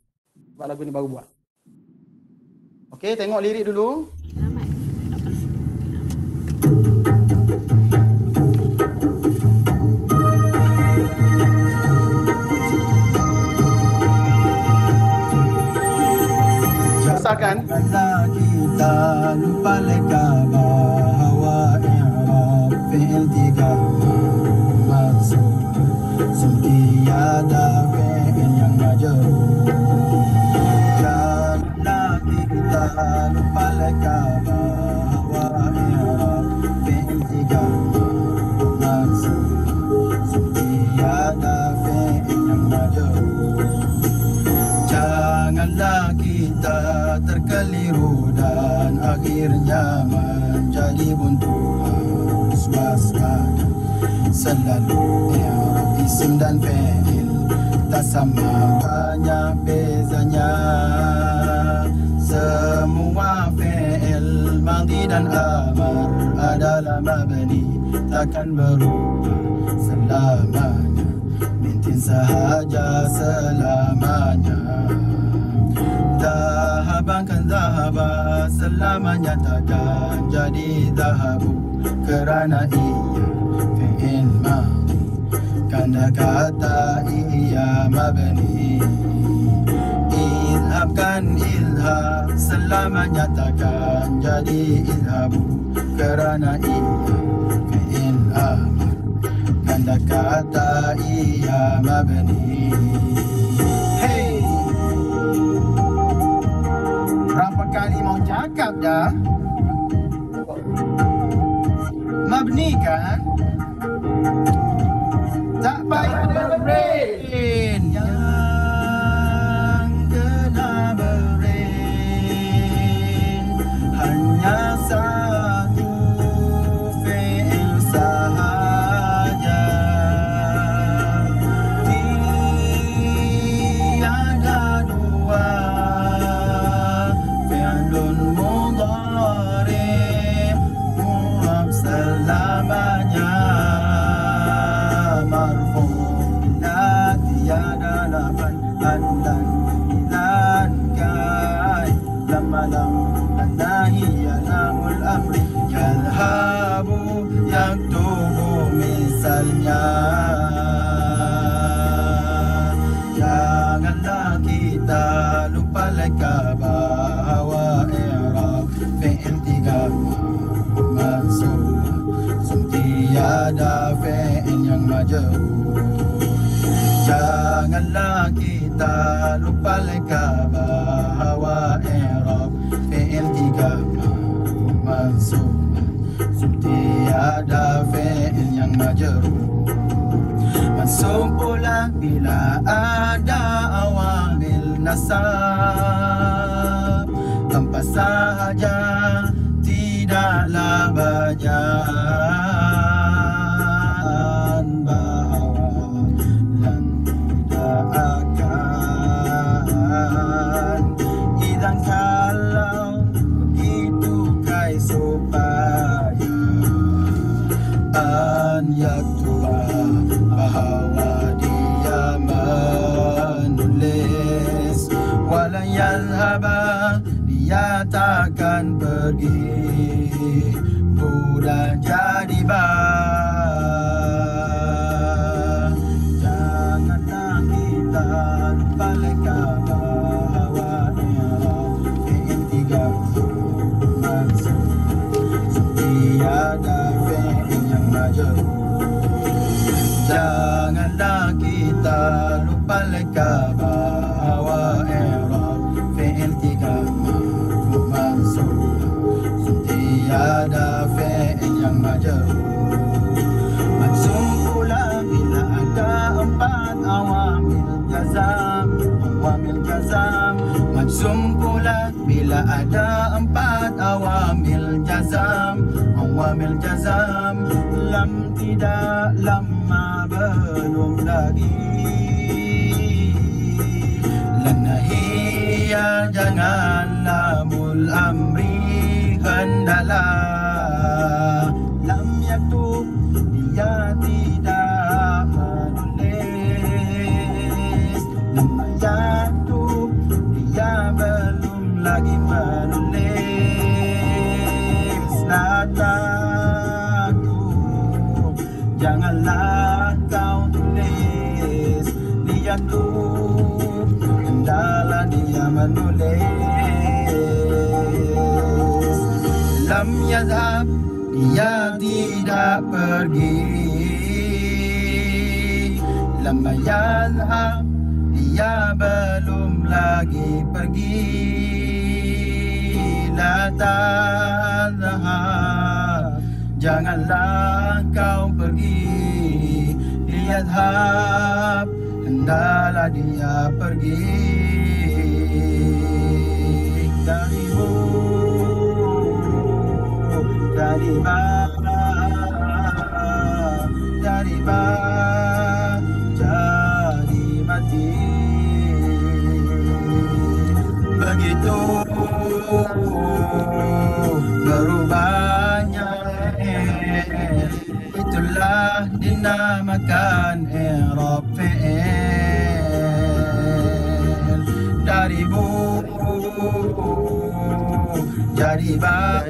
Sebab lagu ni baru buat. Okey, tengok lirik dulu. Besarkan. Kita lupa leka bahawa i'rab fi'il tiga maksud tiada fi'il yang majrur. Janganlah kita lupa leka bahawa i'rab fi'il tiga maksud tiada fi'il yang majrur. Janganlah kita terkeliru dan akhirnya menjadi buntu. Harus waspada selalu i'rab isim dan fi'il tak sama, banyak bezanya. Semua fi'il madhi dan amar adalah mabni, takkan berubah selamanya. Mintin sahaja selamanya. Zahaban kan zahaba, selamanya takkan jadi zahabu, kerana ia fi'il madhi, kanda kata ia mabni. Idhab kan idhab, selamanya takkan jadi idhabu, kerana ia fi'il amar, kanda kata ia mabni. Hey, berapa kali mau cakap dah? Mabni kan? Tak payah berin. Yang kena berin hanya satu fi'il sahaja. Tiada dua fi'lun mudhari' mu'rab selamanya. Tiada lapan dan kai lamalam nahi alamul amri yadhabu yaktubu misalnya. Janganlah kita lupa leka bahawa i'rab fi'il tiga maksud tiada fi'il yang majrur. Janganlah kita lupa leka bahawa i'rab fi'il tiga maksud tiada fi'il yang majrur. Mansub pula bila ada awamil nasab, tanpa sahaja tidaklah bacaan bahawa dan tidak akan hilang kalau begitu kai supaya an yaktuba bahawa dia menulis wala yalhaba dia takkan pergi bulan jadi janganlah kita lupa leka bahawa fi'il tiga maksud tiada fi'il yang majrur. Janganlah kita lupa leka bahawa i'rab fi'il tiga maksud tiada fi'il yang majrur. Maksum pula bila ada empat awamil jazam. Maksum pula bila ada empat awamil jazam. Lam tidak lama belum lagi. Lanahiyya jangan lamul amri hendaklah. Lam yaktub dia tidak menulis. Lam yaktub dia belum lagi menulis. La taktub janganlah kau tulis. Liyaktub hendaklah dia menulis. Lam yazhab dia tidak pergi. Lam yazhab dia belum lagi pergi. La tazhab janganlah kau pergi. Liyadhab hendaklah dia pergi. Darimu dari jadi mati. Begitu berubahnya itulah dinamakan i'rab fi'il. Dari bu jadi ba,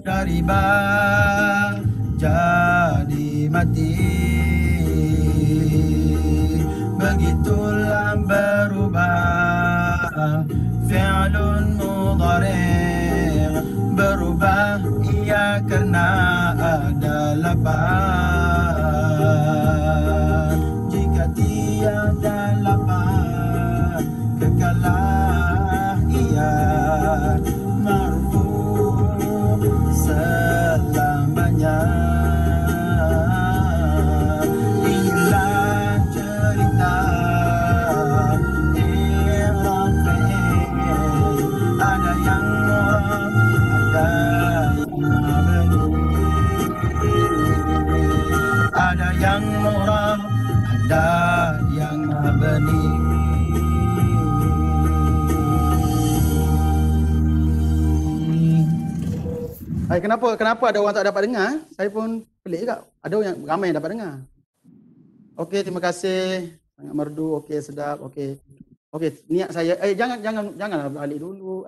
dari ba jadi mati. Begitulah berubah fi'lun mudhari' berubah ia karena ada lapan. Jika tiada lapan kekalah ia marfu' selamanya. Inilah cerita i'rab fi'il. Ada yang mu'rab, ada yang mabni. Ada yang mu'rab, ada yang mabni. Hai, kenapa ada orang tak dapat dengar? Saya pun pelik juga. Ada yang ramai yang dapat dengar. Okey, terima kasih. Sangat merdu. Okey, sedap. Okey. Okey, niat saya janganlah balik dulu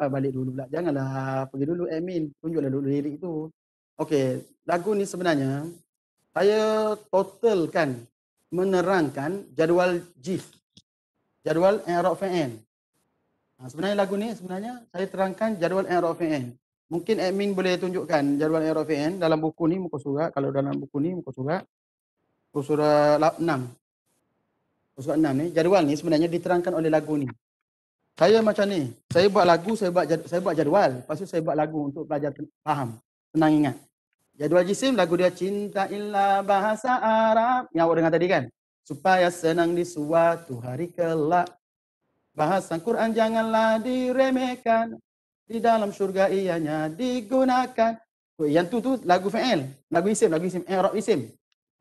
pula. Janganlah pergi dulu admin. Tunjuklah dulu lirik itu. Okey, lagu ni sebenarnya saya totalkan menerangkan jadual JIF. Jadual i'rab fi'il. Sebenarnya lagu ni saya terangkan jadual i'rab fi'il. Mungkin admin boleh tunjukkan jadual i'rab fi'il dalam buku ni muka surat. Kalau dalam buku ni muka surat 6. Muka surat 6 ni, jadual ni sebenarnya diterangkan oleh lagu ni. Saya macam ni, saya buat lagu, saya buat jadual. Lepas tu saya buat lagu untuk pelajar faham, senang ingat. Jadual jisim lagu dia cinta illa bahasa Arab. Yang awak dengar tadi kan? Supaya senang di suatu hari kelak. Bahasa Quran janganlah diremehkan. Di dalam syurga ianya digunakan. Yang tu lagu fi'il, lagu isim, i'rab isim.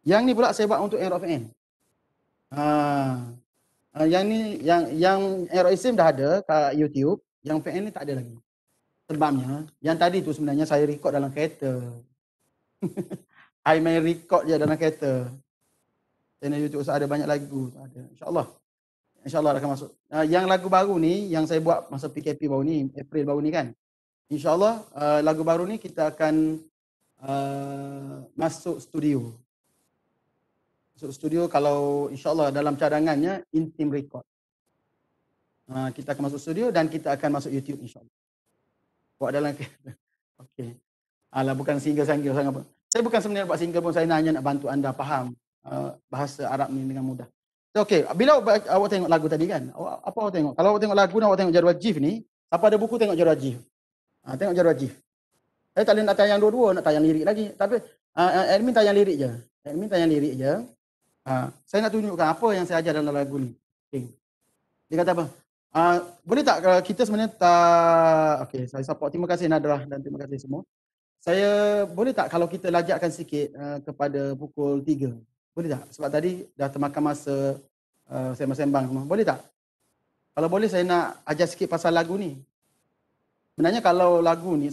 Yang ni pula saya buat untuk i'rab fi'il. Yang ni yang i'rab isim dah ada kat YouTube, yang fi'il ni tak ada lagi. Sebabnya yang tadi tu sebenarnya saya record dalam kereta. I main record je dalam kereta. Channel YouTube saya ada banyak lagu, ada. InsyaAllah. InsyaAllah akan masuk. Yang lagu baru ni, yang saya buat masa PKP baru ni, April baru ni kan. InsyaAllah lagu baru ni kita akan masuk studio. Masuk studio kalau insyaAllah dalam cadangannya Intim Record. Kita akan masuk studio dan kita akan masuk YouTube insyaAllah. Buat dalam kereta. Okey. Alah, bukan single sangat apa. Saya bukan sebenarnya buat single pun, saya hanya nak bantu anda faham bahasa Arab ni dengan mudah. Okey, bila awak tengok lagu tadi kan, apa awak tengok? Kalau awak tengok lagu ni, awak tengok jadual jif ni, siapa ada buku tengok jadual jif. Tengok jadual jif. Saya tak boleh nak tayang dua-dua, nak tayang lirik lagi. Tapi admin tayang lirik je. Admin tayang lirik je. Saya nak tunjukkan apa yang saya ajar dalam lagu ni. Okay. Dia kata apa? Boleh tak kita sebenarnya tak... Okey, saya support. Terima kasih Nadrah dan terima kasih semua. Saya boleh tak kalau kita lajakkan sikit kepada pukul 3? Boleh tak? Sebab tadi dah termakan masa sembang-sembang semua. Boleh tak? Kalau boleh saya nak ajar sikit pasal lagu ni. Sebenarnya kalau lagu ni,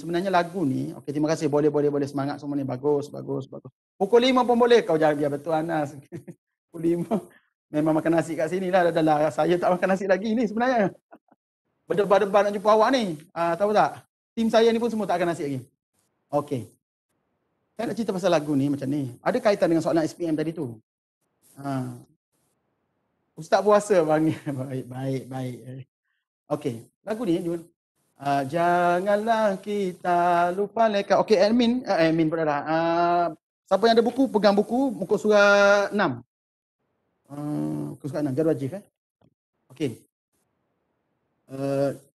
okey terima kasih, boleh semangat semua ni, bagus. Pukul 5 pun boleh, kau jangan biar betul Anas. Pukul 5, memang makan nasi kat sini lah, dah saya tak makan nasi lagi ni sebenarnya. Berdebar-debar nak jumpa awak ni, tahu tak? Tim saya ni pun semua tak makan nasi lagi. Okey. Saya nak cerita pasal lagu ni macam ni, ada kaitan dengan soalan SPM tadi tu. Ustaz puasa bang. Baik. Okey, lagu ni janganlah kita lupa leka. Okey, admin pula dah. Siapa yang ada buku, pegang buku, muka surah 6. Muka surah 6, jadual jif Okey.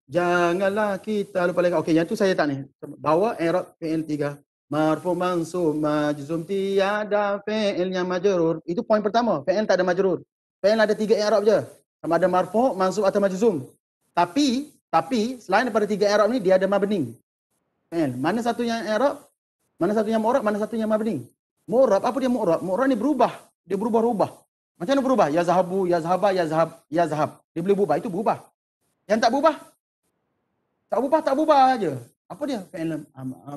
Janganlah kita lupa leka. Okey, yang tu saya tak ni. Bawa i'rab fi'il 3. Marfu mansub majzum tiada fi'ilnya majrur. Itu poin pertama. Fi'il tak ada majrur. Fi'il ada 3 i'rab je. Sama ada marfu, mansub atau majzum. Tapi selain daripada 3 i'rab ni dia ada mabni. Mana satu yang i'rab? Mana satu yang mu'rab? Mana satu yang mabni? Mu'rab, apa dia mu'rab? Mu'rab ni berubah. Dia berubah-ubah. Macam mana berubah? Ya zahabu, ya zahaba, ya zahab. Dia boleh berubah, itu berubah. Yang tak berubah? Tak berubah aja. Apa dia? Fi'il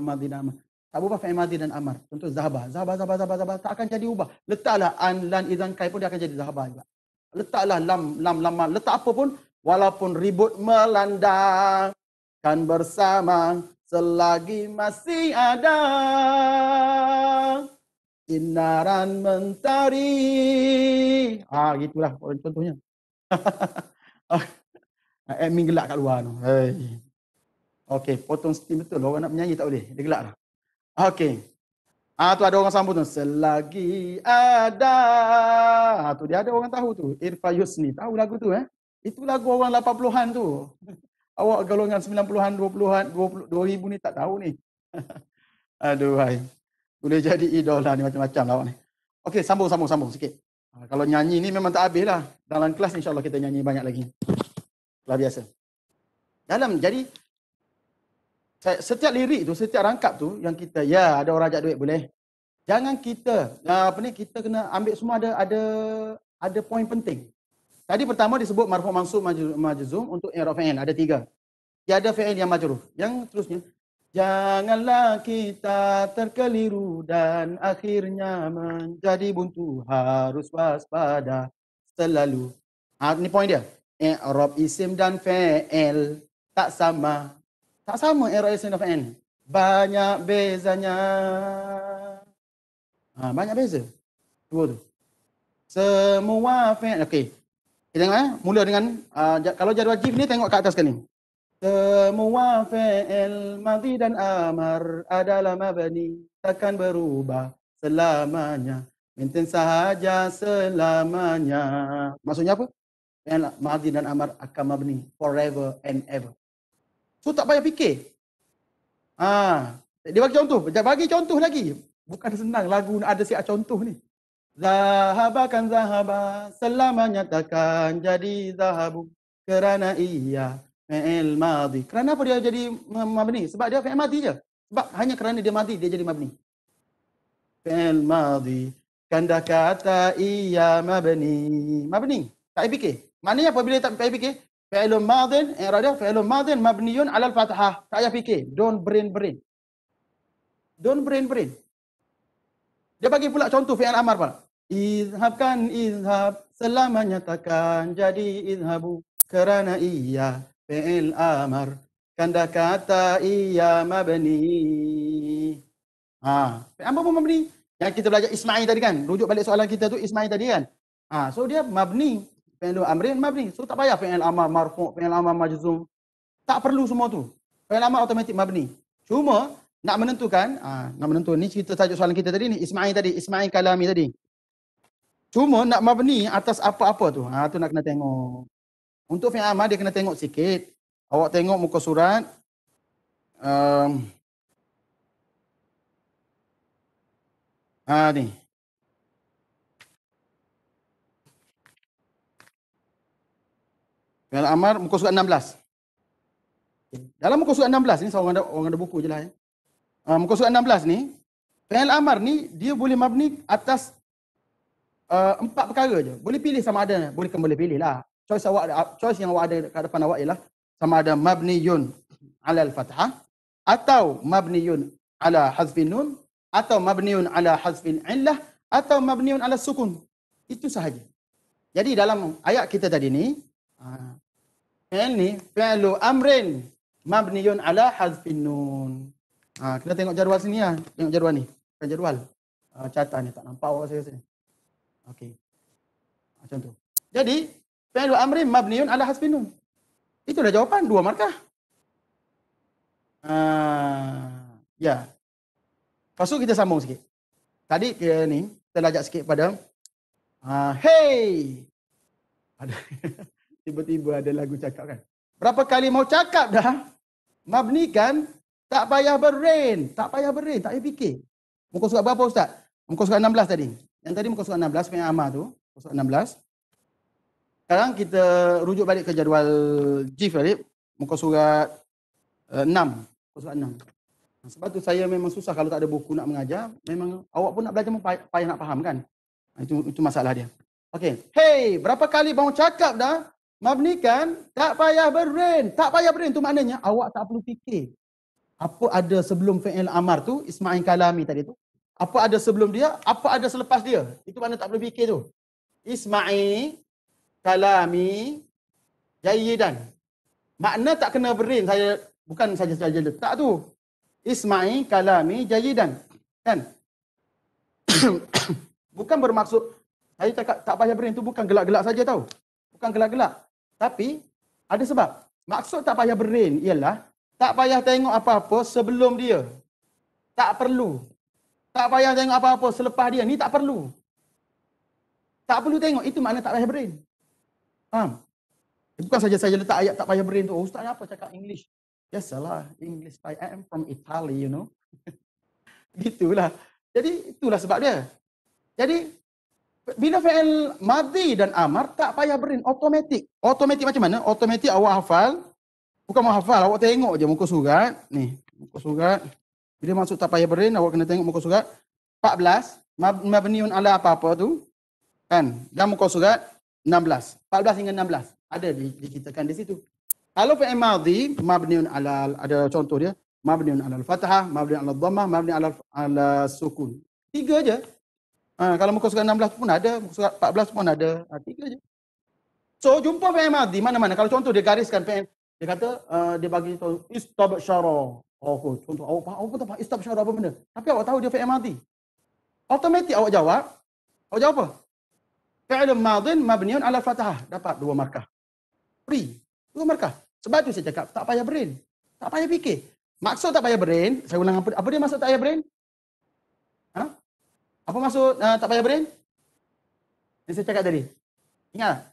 madhi dan amar. Tak berubah fi'il madhi dan amar. Contoh zahaba. Zahaba tak akan jadi ubah. Letaklah an, lan, idzan, kai pun dia akan jadi zahaba juga. Letaklah lam, letak apa pun, walaupun ribut melanda, kan bersama selagi masih ada sinaran mentari. Gitulah contohnya. Admin gelak kat luar tu. Okey, potong steam betul. Orang nak menyanyi tak boleh. Dia gelak dah. Okey. Tu ada orang sambung tu. Selagi ada. Tu dia ada orang tahu tu. Irfa Yusni. Tahu lagu tu Itu lagu orang 80-an tu. Awak golongan 90-an, 20-an, 2000 ni tak tahu ni. Aduh hai. Boleh jadi idola ni macam-macam lah awak ni. Okey, sambung sikit. Kalau nyanyi ni memang tak habis lah. Dalam kelas insya-Allah kita nyanyi banyak lagi. Luar biasa. Jadi setiap lirik tu, setiap rangkap tu yang kita ada orang ajak duit boleh. Jangan kita kita kena ambil semua ada poin penting. Tadi pertama disebut marfu mansub majzum untuk i'rab fi'il, ada 3. Tiada fi'il yang majrur. Yang terusnya janganlah kita terkeliru dan akhirnya menjadi buntu, harus waspada selalu. Ini poin dia. I'rab isim dan fi'il tak sama. Tak sama i'rab isim dan fi'il. Banyak bezanya. Banyak beza. Dua tu. Semua fi'il. Okey. Kita tengok mula dengan kalau jadual jif ni tengok kat atas sekali. Semua fi'il madhi dan amar adalah mabni, takkan berubah selamanya. Maintain sahaja selamanya. Maksudnya apa? Fi'il madhi dan amar akan mabni forever and ever. So tak payah fikir. Dia bagi contoh lagi. Bukan senang lagu ada siap contoh ni. Zahaba kan zahaba, selamanya takkan jadi zahabu, kerana ia fi'il madhi. Kenapa dia jadi mabni? Sebab dia fi'il madhi je. Sebab hanya kerana dia madhi dia jadi mabni. Fi'il madhi. Kanda kata iya mabni. Mabni. Tak payah fikir. Maknanya apabila tak payah fikir, fi'ilun madhin, i'rab fi'ilun madhin mabniyun 'alal fathah. Tak payah fikir. Don't brain. Don't brain. Dia bagi pula contoh fi'il amar pula. Izhabkan izhab, selamanya takkan jadi izhabu kerana iya fi'il amar. Kanda kata iya mabni. Fi'il amar pun mabni. Yang kita belajar Ismail tadi kan. Rujuk balik soalan kita tu Ismail tadi kan. So dia mabni. Fi'il amrin mabni. So tak payah fi'il amar marfu', fi'il amar majzum. Tak perlu semua tu. Fi'il amar automatik mabni. Cuma nak menentukan, ni cerita tajuk soalan kita tadi ni, Ismail kalami tadi. Cuma nak mabni atas apa-apa tu, tu nak kena tengok. Untuk fi'il amar dia kena tengok sikit. Awak tengok muka surat. Ni. Fi'il amar muka surat 16. Dalam muka surat 16 ni, orang ada buku je lah ya. Muka surat 16 ni, fi'il amar ni dia boleh mabni atas 4 perkara je. Boleh pilih sama ada, boleh pilih lah. Choice yang awak ada kat depan awak ialah sama ada mabniyun 'alal fathah atau mabniyun 'ala hazfin nun atau mabniyun 'ala hazfin illah atau mabniyun 'ala sukun. Itu sahaja. Jadi dalam ayat kita tadi ni, fi'il ni fi'lu amrin mabniyun 'ala hazfin nun. Kita tengok jadual sini lah. Tengok jadual ni. Bukan jadual. Catatan ni. Tak nampak awak saya sini. Okey. Macam tu. Jadi, fi'lu amrin mabniun 'ala hasbin nun. Itulah jawapan. 2 markah. Ya. Lepas tu kita sambung sikit. Tadi ni, kita lajak sikit pada hey! Tiba-tiba ada lagu cakap kan. Berapa kali mau cakap dah? Mabni kan? Tak payah brain. Tak payah fikir. Muka surat berapa Ustaz? Muka surat 16 tadi. Yang tadi muka surat 16, fi'il amar tu. Muka surat 16. Sekarang kita rujuk balik ke jadual GIF tadi. Muka surat 6. Muka surat 6. Sebab tu saya memang susah kalau tak ada buku nak mengajar. Memang awak pun nak belajar pun payah nak faham kan. Itu masalah dia. Okey. Hey, berapa kali bang cakap dah? Mabni kan? Tak payah brain. Tak payah brain tu maknanya awak tak perlu fikir. Apa ada sebelum fi'il amar tu, Ismail kalami tadi tu. Apa ada sebelum dia, apa ada selepas dia. Itu mana tak perlu fikir tu. Ismail kalami jayidan. Makna tak kena brain, saya bukan saja letak tu. Ismail kalami jayidan. Kan? Bukan bermaksud, saya cakap tak payah brain tu bukan gelak-gelak saja tau. Bukan gelak-gelak. Tapi, ada sebab. Maksud tak payah brain ialah, tak payah tengok apa-apa sebelum dia. Tak perlu. Tak payah tengok apa-apa selepas dia. Ni tak perlu. Tak perlu tengok. Itu makna tak payah brain. Faham? Bukan saja saya letak ayat tak payah brain tu. Oh, Ustaz apa cakap English? Yes, salah. English. I am from Italy, you know. Gitulah. Jadi, itulah sebab dia. Jadi, bila fi'il madhi dan amar, tak payah brain. Automatik. Automatik macam mana? Automatik awak hafal. Bukan mau hafal, awak tengok je muka surat. Ni, muka surat. Bila masuk tak payah brain, awak kena tengok muka surat. 14, mabniun ala apa-apa tu. Kan? Dan muka surat 16. 14 hingga 16. Ada diceritakan di situ. Kalau fi'il madhi, mabniun ala, ada contoh dia. Mabniun ala al-fathah, mabniun ala dhammah, mabniun ala sukun. 3 je. Kalau muka surat 16 pun ada, muka surat 14 pun ada. 3 je. So, jumpa fi'il madhi mana-mana. Kalau contoh dia gariskan fi'il, dia kata, dia bagi tahu istabsyara. Contoh awak pun tak faham istabsyara apa benda. Tapi awak tahu dia fi'il madhi. Automatik awak jawab. Awak jawab apa? Fi'il madhin mabniun ala fathah. Dapat 2 markah. Free. 2 markah. Sebab tu saya cakap, tak payah brain. Tak payah fikir. Maksud tak payah brain, saya ulang apa dia maksud tak payah brain? Apa maksud tak payah brain? Yang saya cakap tadi. Ingat?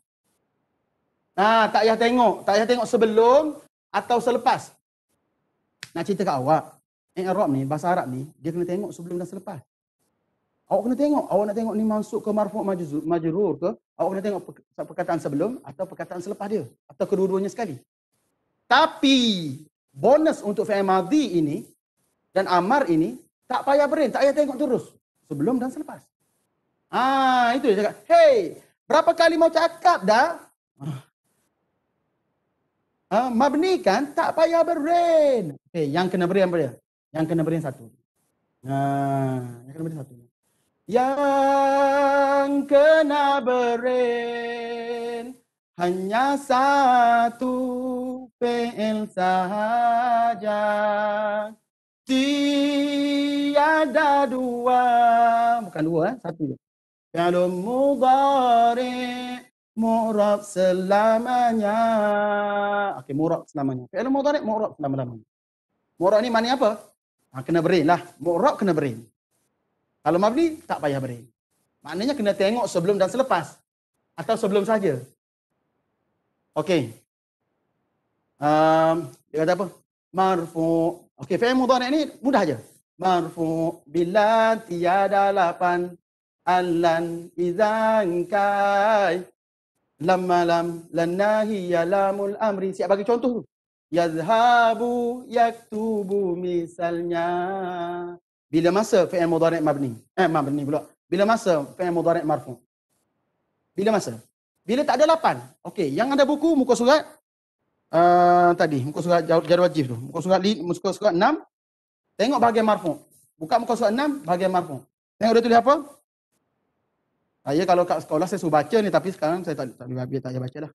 Tak payah tengok sebelum atau selepas. Nak cerita kat awak, i'rab ni, bahasa Arab ni, dia kena tengok sebelum dan selepas. Awak kena tengok, awak nak tengok ni masuk ke marfu' majrur ke, awak kena tengok perkataan sebelum atau perkataan selepas dia, atau kedua-duanya sekali. Tapi bonus untuk fi'il madhi ini dan amar ini tak payah brain, tak payah tengok terus. Sebelum dan selepas. Itu dia cakap. Hey, berapa kali mau cakap dah? Mabni kan tak payah brain. Okay, yang kena brain apa dia? Yang kena brain satu. Yang kena brain satu. Yang kena brain hanya satu fi'il sahaja. Tiada dua. Bukan dua, satu. Fi'il mudhari' mu'rab selamanya. Okey, mu'rab selamanya. Fi'il mudhari' mu'rab selama-lamanya. Mu'rab ni maknanya apa? Kena brain lah. Mu'rab kena brain. Kalau mabni, tak payah brain. Maknanya kena tengok sebelum dan selepas. Atau sebelum saja. Okey. Dia kata apa? Marfu'. Okey, fi'il mudhari' ni mudah aja. Marfu' bila tiada lapan. Alan idzan kai. Lamma lam lanahi lamul amri. Siap bagi contoh tu. Yazhabu yaktubu misalnya. Bila masa fi'il mudhari' mabni? Mabni pula. Bila masa fi'il mudhari' marfu'? Bila masa? Bila tak ada lapan. Okey, yang ada buku muka surat tadi, muka surat jarum wajib tu. Muka surat 6. Tengok bahagian marfu'. Buka muka surat 6 bahagian marfu'. Tengok dia tulis apa? Ya, kalau kat sekolah saya suruh baca ni, tapi sekarang saya tak payah baca dah.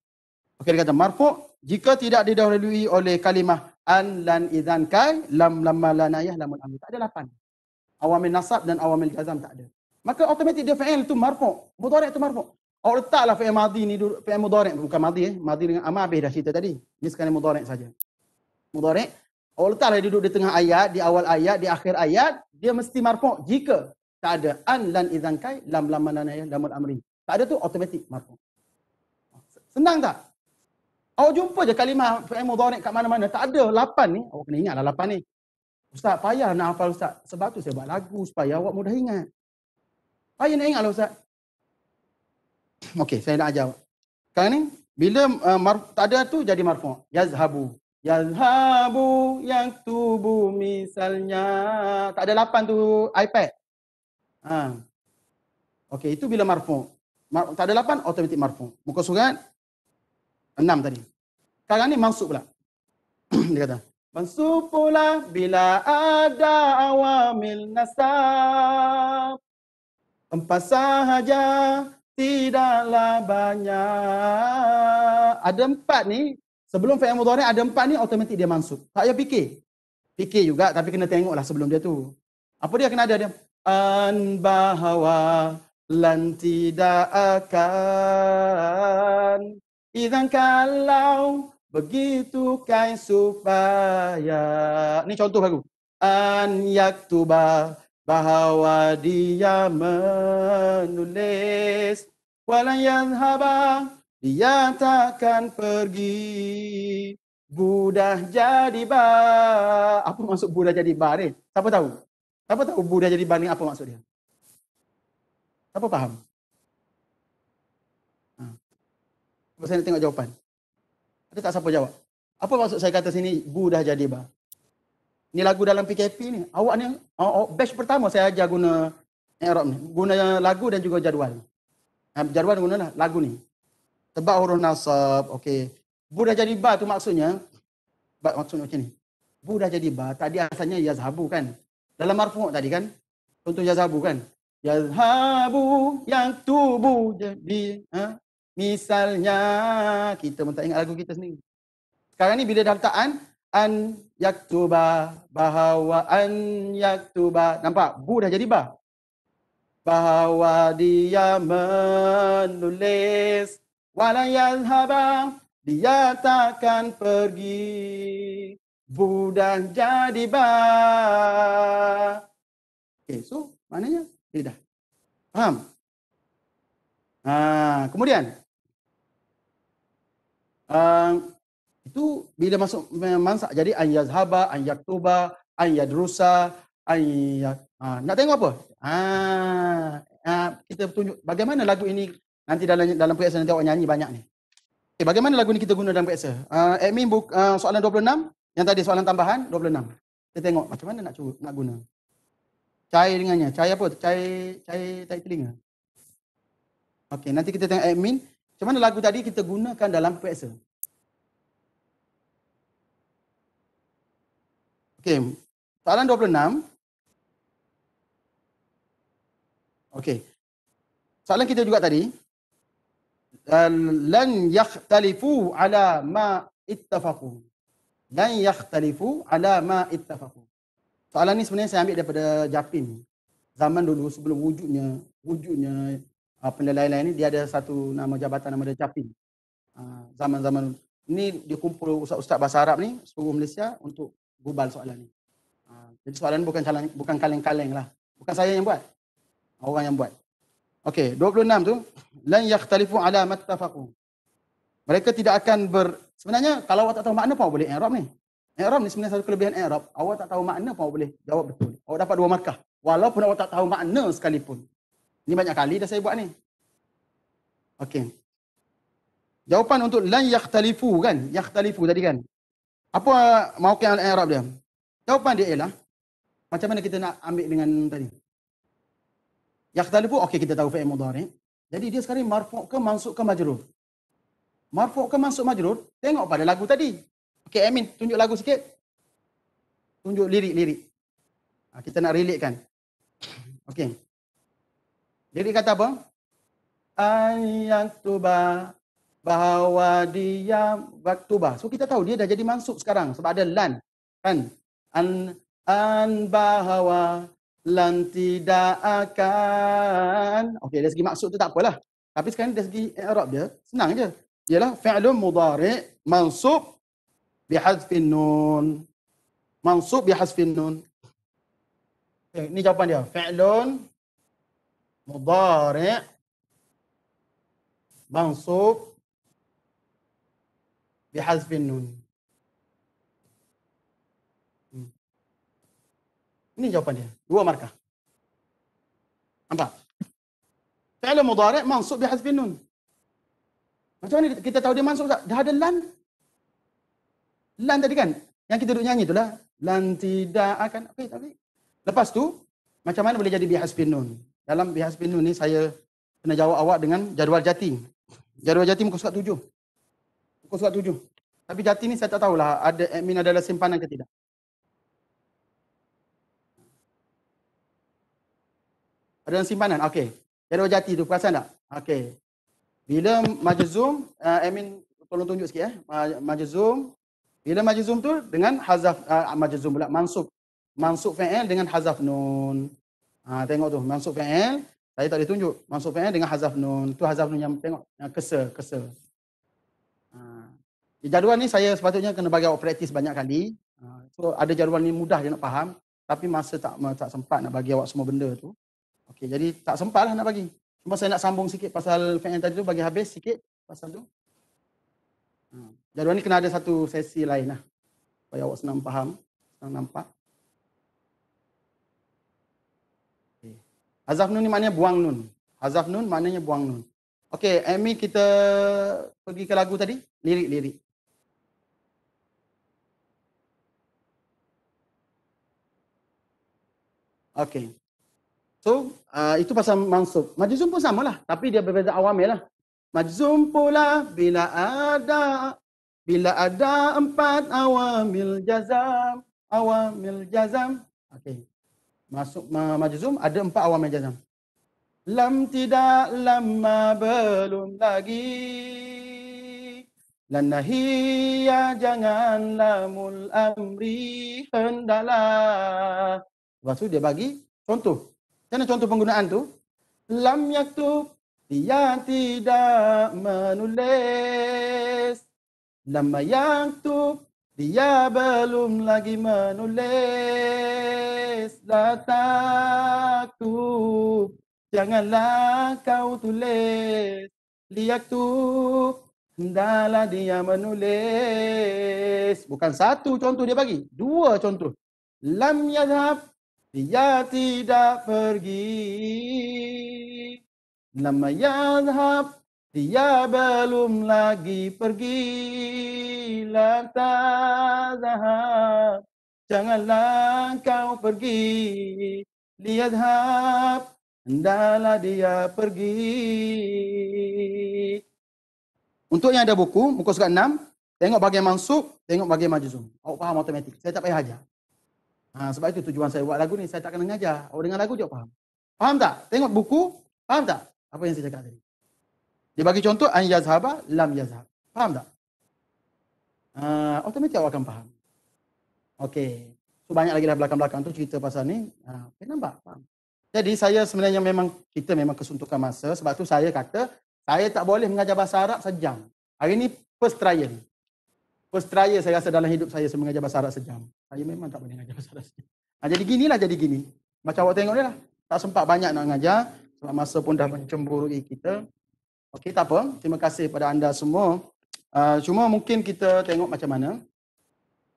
Okey, dia kata marfu' jika tidak didahului oleh kalimah an, lan, idzan, kai, lam, lamma, lanayah, lamul amri. Tak ada lapan. Awamil nasab dan awamil jazam tak ada. Maka automatik dia fi'il tu marfu'. Mudhari' tu marfu'. Awak letaklah fi'il madhi ni, fi'il mudhari', bukan madhi madhi dengan amar habis dah cerita tadi. Ni sekarang mudhari' saja. Mudhari', awak letaklah dia duduk di tengah ayat, di awal ayat, di akhir ayat, dia mesti marfu' jika tak ada an, lan, idzan, kai, lam, lamma, lanayah, lamul amri. Tak ada tu automatik marfu'. Senang tak? Awak jumpa je kalimah fi'il mudhari' kat mana-mana, tak ada lapan ni, awak kena ingatlah lapan ni. Ustaz, payah nak hafal Ustaz. Sebab tu saya buat lagu supaya awak mudah ingat. Payah nak ingatlah Ustaz. Okey, saya nak ajar awak. Sekarang ni, bila tak ada tu jadi marfu'. Yazhabu. Yazhabu yaktubu misalnya. Tak ada lapan tu iPad. Okey, itu bila marfu'. Tak ada lapan, automatik marfu'. Muka surat 6 tadi. Sekarang ni mansub pula. Dia kata, mansub pula bila ada awamil nasab. 4 sahaja, tidaklah banyak. Ada 4 ni, sebelum fi'il mudhari' ada 4 ni, automatik dia mansub. Tak payah fikir. Fikir juga, tapi kena tengoklah sebelum dia tu. Apa dia kena ada dia? An, bahawa, lan, tidak akan. Idzan, kalau, begitu kai supaya. Ni contoh baru. An yaktuba, bahawa dia menulis. Wala yadhhaba, dia takkan pergi. Budah jadi ba. Apa maksud budah jadi ba ni? Siapa tahu? Siapa tahu budah jadi ba ni apa maksud dia? Siapa faham? Saya nak tengok jawapan. Ada tak siapa jawab? Apa maksud saya kata sini budah jadi ba? Ni lagu dalam PKP ni. Awak ni, batch pertama saya ajar guna i'rab ni. Guna lagu dan juga jadual. Jadual guna lagu ni. Sebab huruf nasab. Okey. Budah jadi ba tu maksudnya macam ni. Budah jadi ba tadi asalnya yazhabu kan. Dalam marfu' tadi kan. Contoh yazhabu kan. Yazhabu yang tubuh jadi misalnya kita pun tak ingat lagu kita sendiri. Sekarang ni bila dah letak an yaktuba, bahawa an yaktuba, nampak? Bu dah jadi ba. Bahawa dia menulis, wala yadhhaba, dia takkan pergi. Bu dah jadi ba. Okay, so maknanya dia dah. Faham? Kemudian itu bila masuk mansak jadi an yazhaba, an yaktuba, an yadrusa, nak tengok apa? Kita tunjuk bagaimana lagu ini nanti dalam periksa nanti awak nyanyi banyak ni. Okay, bagaimana lagu ni kita guna dalam periksa? Admin soalan 26, yang tadi soalan tambahan 26. Kita tengok macam mana nak guna. Cair dengannya. Cair apa? Cair tai telinga. Okey, nanti kita tengok admin macam mana lagu tadi kita gunakan dalam periksa. Okey, soalan 26. Okey. Soalan kita juga tadi, lan yakhtalifu ala ma ittafaqu. Lan yakhtalifu ala ma ittafaqu. Soalan ni sebenarnya saya ambil daripada Japin. Zaman dulu sebelum wujudnya penilaian ni, dia ada satu nama jabatan nama dia Japin. Zaman-zaman ni dia kumpul ustaz-ustaz bahasa Arab ni seluruh Malaysia untuk gubal soalan ni. Jadi soalan ni bukan kaleng-kaleng lah. Bukan saya yang buat. Orang yang buat. Okey, 26 tu, lan yakhtalifu ala ma ittafaqu. Mereka tidak akan sebenarnya kalau awak tak tahu makna pun boleh i'rab ni. I'rab ni sebenarnya satu kelebihan i'rab. Awak tak tahu makna pun boleh jawab betul. Awak dapat 2 markah. Walaupun awak tak tahu makna sekalipun. Ini banyak kali dah saya buat ni. Okey. Jawapan untuk lan yakhtalifu kan? Yakhtalifu tadi kan? Apa mauqi' al-i'rab dia? Jawapan dia ialah macam mana kita nak ambil dengan tadi? Yakhtalifu, okey kita tahu fi'il mudhari'. Jadi dia sekarang marfu' ke mansub ke majrur? Marfu' ke mansub majrur? Tengok pada lagu tadi. Okey, Amin, tunjuk lagu sikit. Tunjuk lirik. Kita nak relate kan. Okey. Lirik kata apa? Ayatuba, bahawa dia waktuba. So kita tahu dia dah jadi mansub sekarang sebab ada lan. Kan? An bahawa lan tidak akan. Okey, dari segi maksud tu tak apalah. Tapi sekarang dari segi i'rab dia senang je. Ialah fi'lun mudhari' mansub bihadfin nun. Mansub bihadfin nun. Okay, ini jawapan dia. Fi'lun mudhari' mansub bihadfin nun. Ini jawapan dia. 2 markah. Nampak? Fi'lun mudhari' mansub bihadfin nun. Macam mana kita tahu dia mansub tak? Dah ada lan. Lan tadi kan? Yang kita duduk nyanyi itulah. Lan tidak akan. Okey, tapi lepas tu, macam mana boleh jadi bihasbin nun? Dalam bihasbin nun ni saya kena jawab awak dengan jadual jati. Jadual jati muka surat 7. Muka surat 7. Tapi jati ni saya tak tahulah ada admin adalah simpanan ke tidak. Ada simpanan? Okey. Jadual jati tu perasan tak? Okey. Bila majzum, admin tolong tunjuk sikit majzum. Bila majzum tu dengan hazaf majzum pula mansub. Mansub fi'il dengan hazaf nun. Tengok tu, mansub fi'il, saya tak boleh tunjuk. Mansub fi'il dengan hazaf nun. Tu hazaf nun yang tengok, yang kesa. Di jadual ni saya sepatutnya kena bagi awak praktis banyak kali. So ada jadual ni mudah je nak faham, tapi masa tak sempat nak bagi awak semua benda tu. Okey, jadi tak sempatlah nak bagi. Cuma saya nak sambung sikit pasal fi'il tadi tu, bagi habis sikit pasal tu. Jadual ni kena ada satu sesi lain lah. Supaya awak senang faham, senang nampak. Okay. Hazaf nun ni maknanya buang nun. Hazaf nun maknanya buang nun. Okey, Amy kita pergi ke lagu tadi. Lirik. Okey. So, itu pasal mansub. Majzum pun samalah, tapi dia berbeza awamil lah. Majzum pula bila ada 4 awamil jazam. Okey. Masuk majzum ada 4 awamil jazam. Lam tidak, lama belum lagi. Lan nahiyya jangan, lamul amri hendaklah. Lepas tu dia bagi contoh. Macam mana contoh penggunaan tu? Lam yaktub, dia tidak menulis. Lam yaktub, dia belum lagi menulis. La taktub, janganlah kau tulis. Liyaktub, hendaklah dia menulis. Bukan satu contoh dia bagi, 2 contoh. Lam yadhhab, dia tidak pergi. Lam yadhhab, Dia belum lagi pergi, la tazahab. Janganlah kau pergi, liyadhab. Hendaklah dia pergi. Untuk yang ada buku, muka surat 6, tengok bahagian mansub, tengok bahagian majzum. Awak faham automatik. Saya tak payah ajar. Sebab itu tujuan saya buat lagu ni, saya tak kena mengajar. Awak dengar lagu je awak faham. Faham tak? Tengok buku, faham tak? Apa yang saya cakap tadi? Dia bagi contoh, an yazhaba, lam yazhab. Faham tak? Automatik awak akan faham. Okey. So banyak lagi lah belakang-belakang tu cerita pasal ni. Okay, nampak? Faham? Jadi saya sebenarnya kita memang kesuntukan masa. Sebab tu saya kata, saya tak boleh mengajar bahasa Arab sejam. Hari ni first trial. First trial saya rasa dalam hidup saya mengajar bahasa Arab sejam. Saya memang tak boleh mengajar bahasa Arab sejam. Jadi ginilah jadi gini. Macam awak tengok ni lah. Tak sempat banyak nak mengajar. Sebab masa pun dah mencemburui kita. Okey, tak apa. Terima kasih pada anda semua. Cuma mungkin kita tengok macam mana.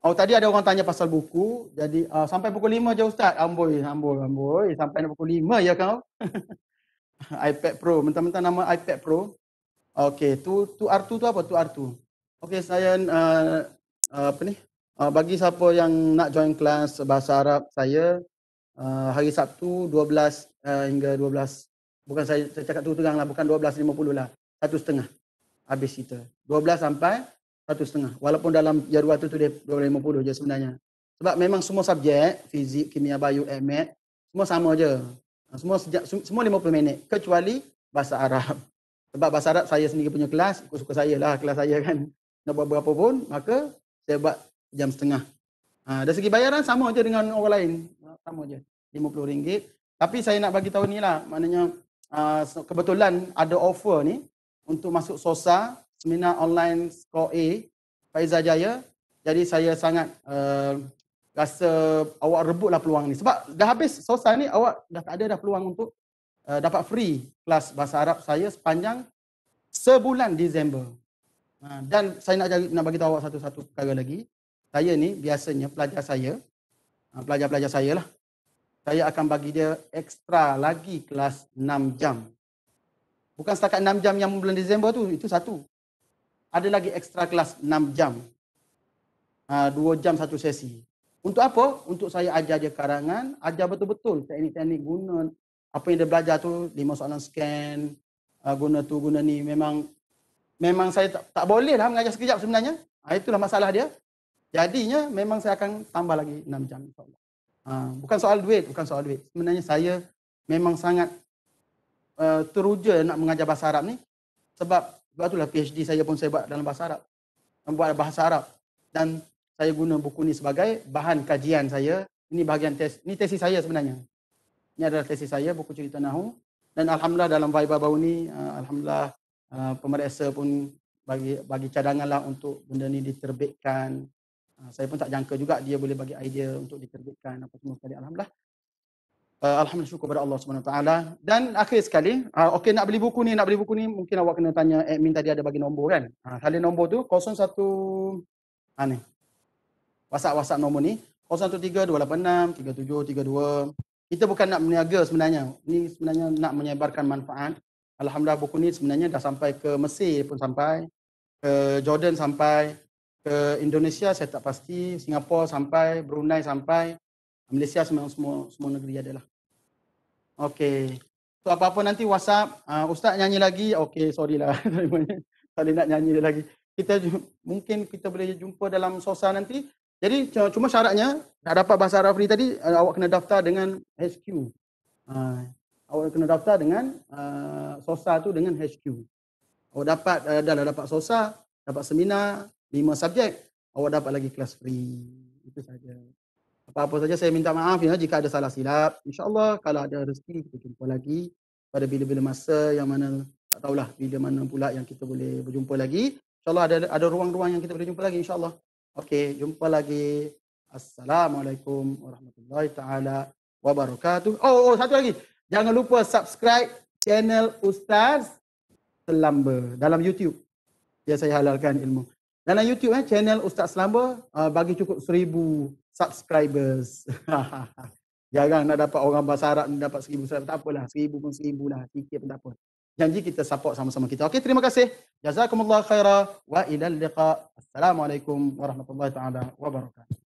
Tadi ada orang tanya pasal buku. Jadi sampai pukul 5 je Ustaz. Amboi. Sampai pukul 5 ya kau. iPad Pro. Mentang-mentang nama iPad Pro. Okey, tu R2 tu apa? Tu R2. Okey, saya bagi siapa yang nak join kelas bahasa Arab saya hari Sabtu 12 hingga 12. Bukan saya cakap terang lah, bukan 12.50 lah. 1.30 habis kita. 12 sampai 1.30. Walaupun dalam jadual tu dia 12.50 je sebenarnya. Sebab memang semua subjek, fizik, kimia, bio, mat, semua sama je. Semua 50 minit kecuali bahasa Arab. Sebab bahasa Arab saya sendiri punya kelas, ikut suka saya lah kelas saya kan. Nak buat berapa pun, maka saya buat jam setengah. Dari segi bayaran sama je dengan orang lain. Sama je. RM50. Tapi saya nak bagi tahu ni lah, maknanya kebetulan ada offer ni untuk masuk SOSA, seminar online skor A, Faizal Jaya. Jadi saya sangat rasa awak rebutlah peluang ni. Sebab dah habis SOSA ni, awak dah tak ada dah peluang untuk dapat free kelas bahasa Arab saya sepanjang sebulan Disember. Dan saya nak bagi tahu awak satu perkara lagi. Saya ni biasanya pelajar saya lah, saya akan bagi dia ekstra lagi kelas 6 jam. Bukan setakat 6 jam yang bulan Disember tu, itu satu. Ada lagi ekstra kelas 6 jam. 2 jam satu sesi. Untuk apa? Untuk saya ajar dia karangan, ajar betul-betul teknik-teknik guna apa yang dia belajar tu, 5 soalan scan, guna tu, guna ni. Memang saya tak boleh lah mengajar sekejap sebenarnya. Itulah masalah dia. Jadinya memang saya akan tambah lagi 6 jam. Bukan soal duit. Sebenarnya saya memang sangat teruja nak mengajar bahasa Arab ni. Sebab itulah PhD saya pun saya buat dalam bahasa Arab. Membuat bahasa Arab. Dan saya guna buku ni sebagai bahan kajian saya. Ini bahagian tesis saya sebenarnya. Ini adalah tesis saya, buku cerita Nahu. Dan Alhamdulillah dalam Viva baru ni, Alhamdulillah pemeriksa pun bagi cadangan lah untuk benda ni diterbitkan. Saya pun tak jangka juga dia boleh bagi idea untuk diterbitkan apa semua sekali. Alhamdulillah. Alhamdulillah, syukur kepada Allah SWT. Dan akhir sekali, okey, nak beli buku ni mungkin awak kena tanya admin tadi ada bagi nombor kan. Salin nombor tu 01 ni. WhatsApp nombor ni 0132863732. Kita bukan nak berniaga sebenarnya. Ni sebenarnya nak menyebarkan manfaat. Alhamdulillah buku ni sebenarnya dah sampai ke Mesir pun sampai, ke Jordan sampai, ke Indonesia saya tak pasti, Singapura sampai, Brunei sampai, Malaysia semua negeri adalah. Okey. So apa-apa nanti WhatsApp, Ustaz nyanyi lagi, okey sorry lah. Tak boleh nak nyanyi lagi. Mungkin kita boleh jumpa dalam SOSA nanti. Jadi cuma syaratnya nak dapat bahasa Arab free tadi, awak kena daftar dengan HQ. Awak kena daftar dengan SOSA tu dengan HQ. Awak dapat SOSA, dapat seminar, 5 subjek, awak dapat lagi kelas free. Itu saja. Apa-apa saja saya minta maaf ya jika ada salah silap. InsyaAllah kalau ada rezeki kita jumpa lagi pada bila-bila masa yang mana tak tahulah bila mana pula yang kita boleh berjumpa lagi. InsyaAllah ada ruang-ruang yang kita boleh jumpa lagi insyaAllah. Okey, jumpa lagi. Assalamualaikum warahmatullahi taala wabarakatuh. Satu lagi. Jangan lupa subscribe channel Ustaz Selamba dalam YouTube. Ya, saya halalkan ilmu. Dalam YouTube channel Ustaz Selamba bagi cukup 1000 subscribers. Jarang nak dapat orang bahasa Arab ni dapat 1000 subscribers. Tak apalah, 1000 pun 1000 lah. Sikit pun tak apa. Janji kita support sama-sama kita. Okey, terima kasih. Jazakumullah khaira wa ilal liqa. Assalamualaikum warahmatullahi taala wabarakatuh.